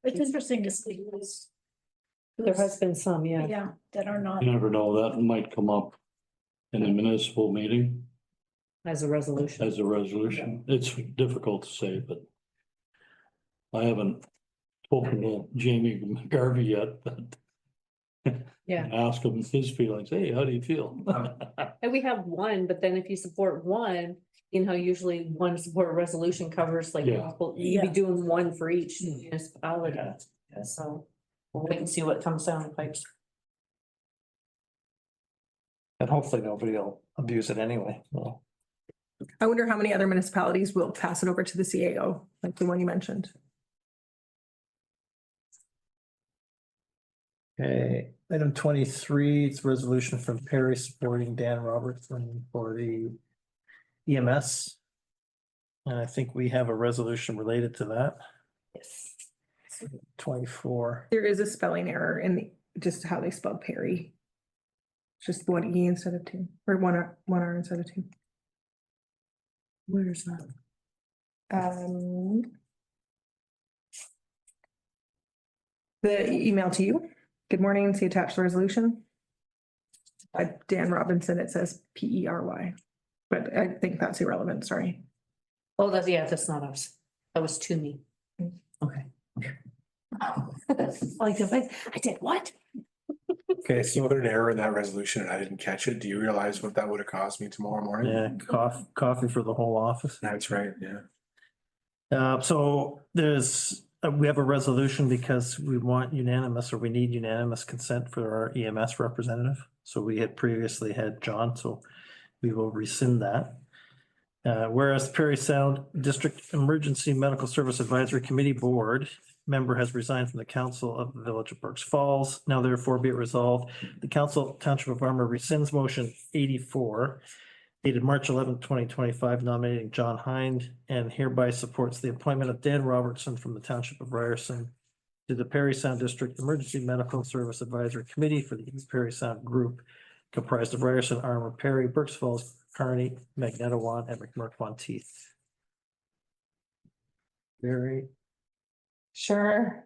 It's interesting to see who's. There has been some, yeah. Yeah, that are not. You never know, that might come up in a municipal meeting As a resolution. as a resolution. It's difficult to say, but I haven't spoken to Jamie McGarvey yet, but Yeah. ask him his feelings. Hey, how do you feel? And we have one, but then if you support one, you know, usually one support resolution covers like, Yeah. you'd be doing one for each municipality. Yeah. So we'll wait and see what comes down the pipes. And hopefully nobody will abuse it anyway. Well, I wonder how many other municipalities will pass it over to the CAO, like the one you mentioned. okay, item 23, it's a resolution from Perry supporting Dan Robertson for the EMS. And I think we have a resolution related to that. Yes. 24. There is a spelling error in the, just how they spell Perry. Just one E instead of two, or one R instead of two. Where's that? The email to you. Good morning, see attached resolution. Dan Robinson, it says PERY, but I think that's irrelevant, sorry. Oh, that's not us. That was to me. Okay. Like, I did what? Okay, If you put an error in that resolution and I didn't catch it, do you realize what that would have cost me tomorrow morning? yeah, coffee for the whole office. That's right, yeah. So we have a resolution because we want unanimous, or we need unanimous consent for our EMS representative. So we had previously had John, so we will rescind that. Whereas Perry Sound District Emergency Medical Service Advisory Committee Board member has resigned from the council of the Village of Berks Falls. Now therefore be it resolved, the council Township of Armour rescinds motion 84 dated March 11, 2025, nominating John Hind, and hereby supports the appointment of Dan Robertson from the Township of Ryerson to the Perry Sound District Emergency Medical Service Advisory Committee for the East Perry Sound Group, comprised of Ryerson, Armour, Perry, Berks Falls, Kearney, Magnetawan, and McMurk-Monteith. Barry Sure.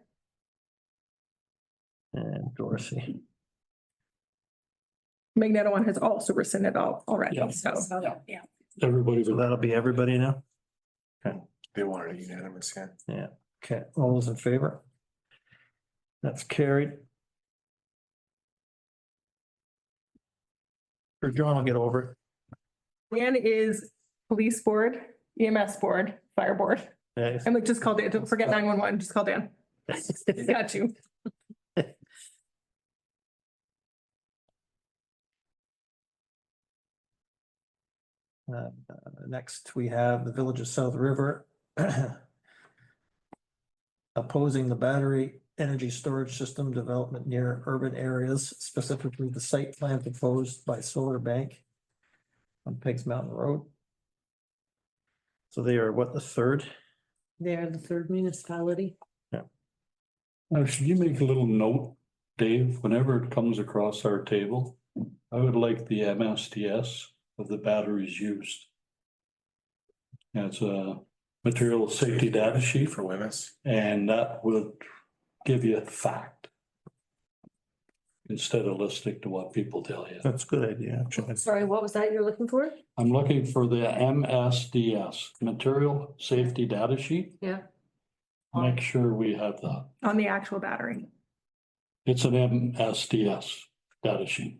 and Dorsey. Magnetawan has also rescinded already, Yeah. so. Yeah. Everybody, So that'll be everybody now? They wanted a unanimous, yeah. Okay, all those in favor? That's carried. Or John will get over it. Dan is police board, EMS board, fire board. Yeah, I'm like, just call Dan, don't forget 911, just call Dan. He's got you. Next, we have the Village of South River opposing the battery energy storage system development near urban areas, specifically the site plan proposed by Solar Bank on Pigs Mountain Road. So they are what, the third? They're the third municipality. should you make a little note, Dave, whenever it comes across our table? I would like the MSDS of the batteries used. And it's a material safety data sheet, For WMS. and that would give you a fact. instead of listening to what people tell you. That's a good idea, actually. Sorry, what was that you're looking for? I'm looking for the MSDS, Material Safety Data Sheet. Yeah. Make sure we have that. On the actual battery. It's an MSDS data sheet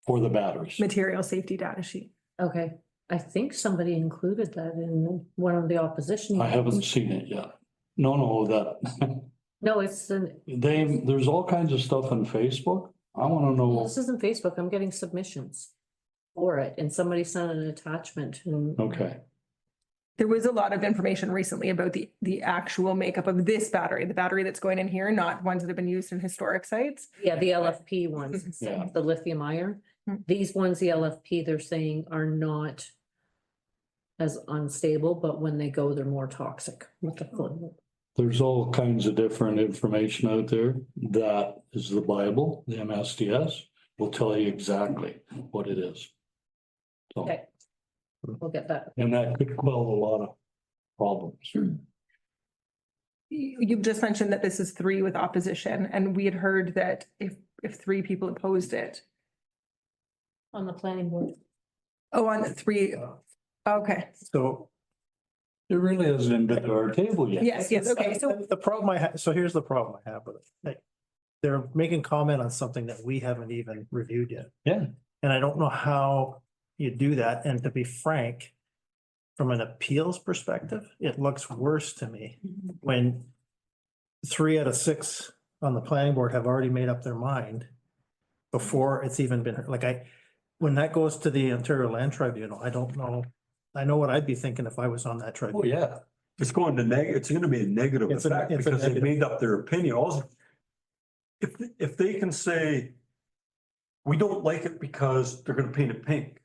for the batteries. Material safety data sheet. Okay, I think somebody included that in one of the opposition. I haven't seen it yet. No, that, No, it's, there's all kinds of stuff on Facebook. I wanna know, this isn't Facebook, I'm getting submissions for it, and somebody sent an attachment and. okay, There was a lot of information recently about the actual makeup of this battery, the battery that's going in here, not ones that have been used in historic sites. Yeah, the LFP ones, Yeah. the lithium iron. Hmm. These ones, the LFP, they're saying are not as unstable, but when they go, they're more toxic with the fluid. there's all kinds of different information out there. That is the Bible, the MSDS will tell you exactly what it is. So, Okay. We'll get that. and that could quell a lot of problems. You've just mentioned that this is 3 with opposition, and we had heard that if 3 people opposed it. On the planning board. Oh, on the 3, okay, So It really hasn't been to our table yet. yes, okay, so the problem I have, so here's the problem I have with it. Like, they're making comment on something that we haven't even reviewed yet. Yeah. And I don't know how you do that. And to be frank, from an appeals perspective, it looks worse to me when 3 out of 6 on the planning board have already made up their mind before it's even been, like when that goes to the Ontario Land Tribunal, I don't know. I know what I'd be thinking if I was on that Oh, tribunal. yeah. It's going to it's gonna be a negative It's a- effect it's a because they negative. made up their opinion. Also, if they can say, we don't like it because they're gonna paint it pink.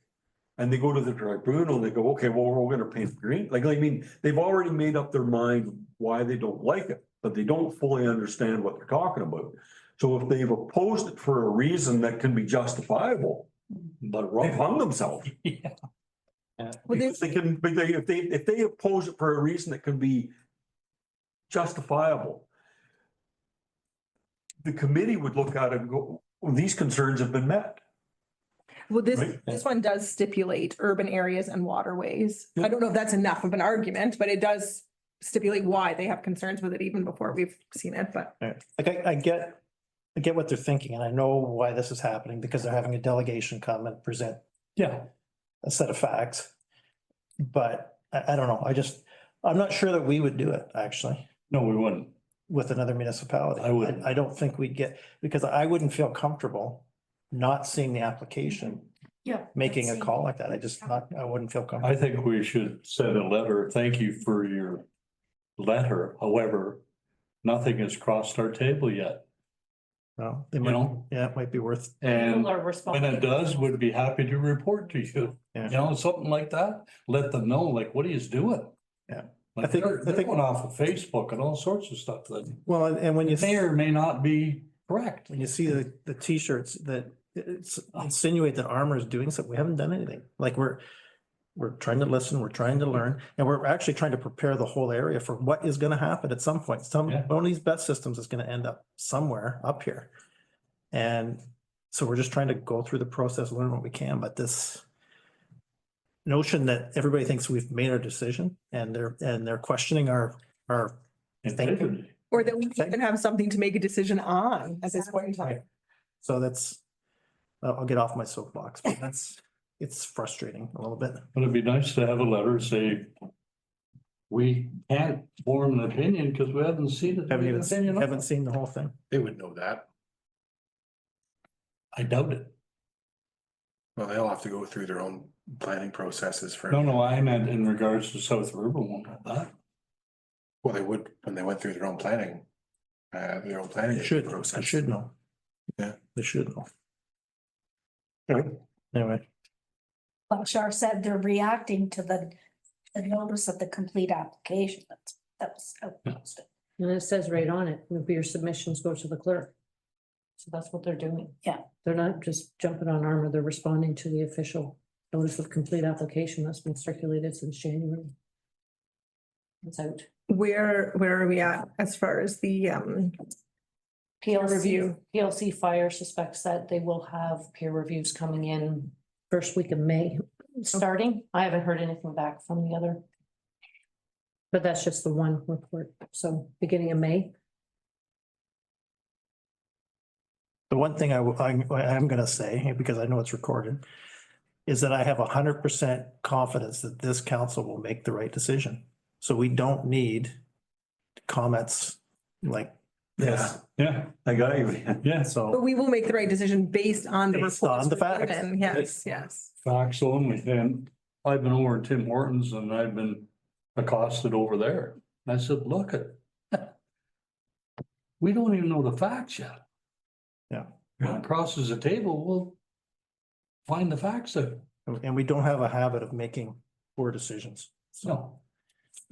And they go to the tribunal and they go, okay, well, we're gonna paint it green. Like, I mean, they've already made up their mind why they don't like it, but they don't fully understand what they're talking about. So if they've opposed it for a reason that can be justifiable, But they've wrong. hung themselves. Yeah. Well, Because they can, but if they oppose it for a reason that can be justifiable. The committee would look at it and go, well, these concerns have been met. well, Right. this one does stipulate urban areas and waterways. Yeah. I don't know if that's enough of an argument, but it does stipulate why they have concerns with it even before we've seen it, but. Like I get what they're thinking and I know why this is happening because they're having a delegation come and present Yeah, a set of facts. But I don't know. I'm not sure that we would do it actually no, we wouldn't. with another municipality. I wouldn't. I don't think we'd get, because I wouldn't feel comfortable not seeing the application, Yeah. making a call like that. I wouldn't feel I comfortable. think we should send a letter. Thank you for your letter. However, nothing has crossed our table yet. No, they You might, know? yeah, it might be worth, And People are when responding. it does, we'd be happy to report to you. Yeah. You know, something like that. Let them know, like, what are you doing? Yeah. Like, I think- they're going off of Facebook and all sorts of stuff that well, and when you. may or may not be correct. When you see the T-shirts that it's insinuate that Armour is doing something, we haven't done anything. Like we're trying to listen, we're trying to learn, and we're actually trying to prepare the whole area for what is gonna happen at some point. Yeah. One of these BET systems is gonna end up somewhere up here. And so we're just trying to go through the process, learn what we can, but this notion that everybody thinks we've made our decision and they're questioning our Integrity. Or that we even have something to make a decision on at this point in time. so that's, I'll get off my soapbox, but it's frustrating a little bit. But it'd be nice to have a letter say, we can't form an opinion because we haven't seen it. Haven't seen the whole thing. They would know that. I doubt it. Well, they'll have to go through their own planning processes for. No, I meant in regards to South River, won't have that. Well, they would when they went through their own planning. They process. should know. Yeah. They should know. Right. Anyway, Like Shar said, they're reacting to the notice of the complete application. That was posted. And it says right on it, your submissions go to the clerk. So that's what they're doing. Yeah. They're not just jumping on Armour, they're responding to the official notice of complete application that's been circulated since January. It's out. Where are we at as far as the review. PLC Fire suspects that they will have peer reviews coming in first week of May, starting. I haven't heard anything back from the other. But that's just the one report, so beginning of May. The one thing I'm gonna say, because I know it's recorded, is that I have 100% confidence that this council will make the right decision. So we don't need comments like this. Yeah, I got you. Yeah. But So we will make the right decision based on the Based reports. on the we're facts. given. Yes, yes. Facts only, and I've been over in Tim Hortons and I've been accosted over there. And I said, look at. We don't even know the facts yet. Yeah. Crosses the table, we'll find the facts there. and we don't have a habit of making poor decisions. So,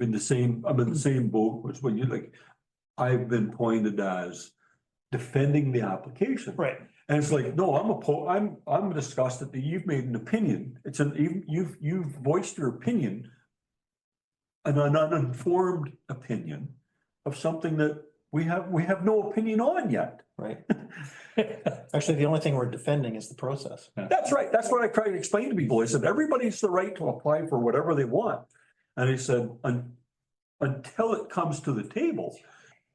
I'm in the same boat, which when you like, I've been pointed as defending the application. Right. And it's like, no, I'm disgusted that you've made an opinion. You've voiced your opinion. An uninformed opinion of something that we have no opinion on yet. Right. Actually, the only thing we're defending is the process. That's right. That's what I tried to explain to people. I said, everybody's the right to apply for whatever they want. And I said, until it comes to the table,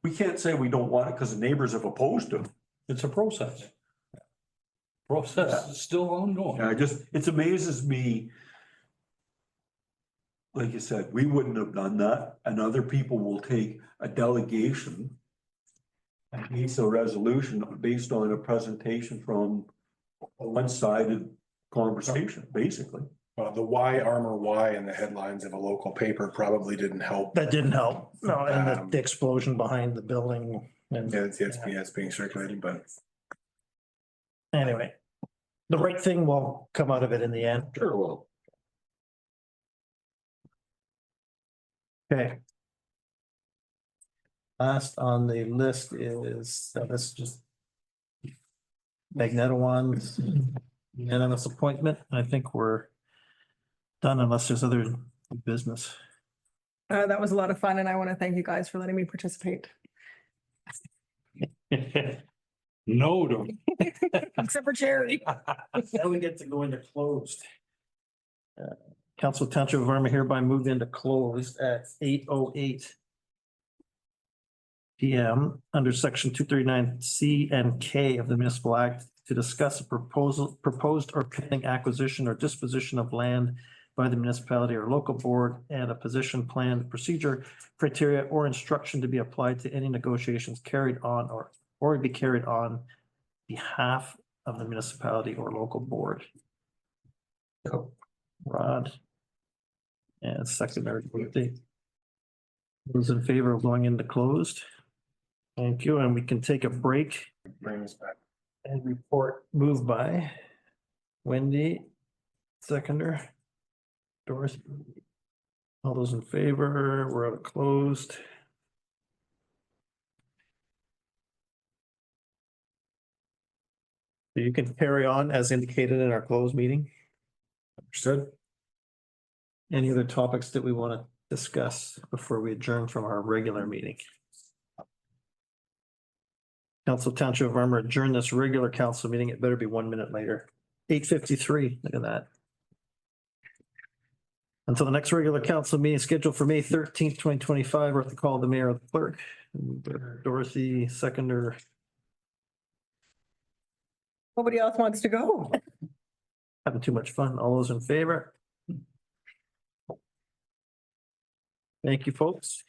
we can't say we don't want it because the neighbors have opposed it. it's a process. Process is still ongoing. It amazes me. Like you said, we wouldn't have done that, and other people will take a delegation and base a resolution based on a presentation from a one-sided conversation, basically. The why Armour why in the headlines of a local paper probably didn't help. That didn't help. No, and the explosion behind the building and Yeah, it's being circulated, but anyway, the right thing will come out of it in the end. Sure will. Okay. Last on the list is, this is just Magneto ones, unanimous appointment. I think we're done unless there's other business. That was a lot of fun and I want to thank you guys for letting me participate. No, don't. Except for Jerry. Now we get to go into closed. Council Township of Armour hereby moved into closed at 8:08 PM under section 239 C and K of the Municipal Act to discuss a proposed or pending acquisition or disposition of land by the municipality or local board and a position plan, procedure, criteria, or instruction to be applied to any negotiations carried on or be carried on behalf of the municipality or local board. Rod. And secondary. Those in favor of going into closed? Thank you, and we can take a break bring us back. and report moved by Wendy, seconder, Doris. All those in favor, we're out of closed. So you can carry on as indicated in our closed meeting. Understood? Any other topics that we want to discuss before we adjourn from our regular meeting? Council Township of Armour adjourn this regular council meeting. It better be 1 minute later. 8:53, look at that. Until the next regular council meeting scheduled for May 13th, 2025, or at the call of the mayor or the clerk. Dorothy, seconder. Nobody else wants to go. Having too much fun. All those in favor? Thank you, folks.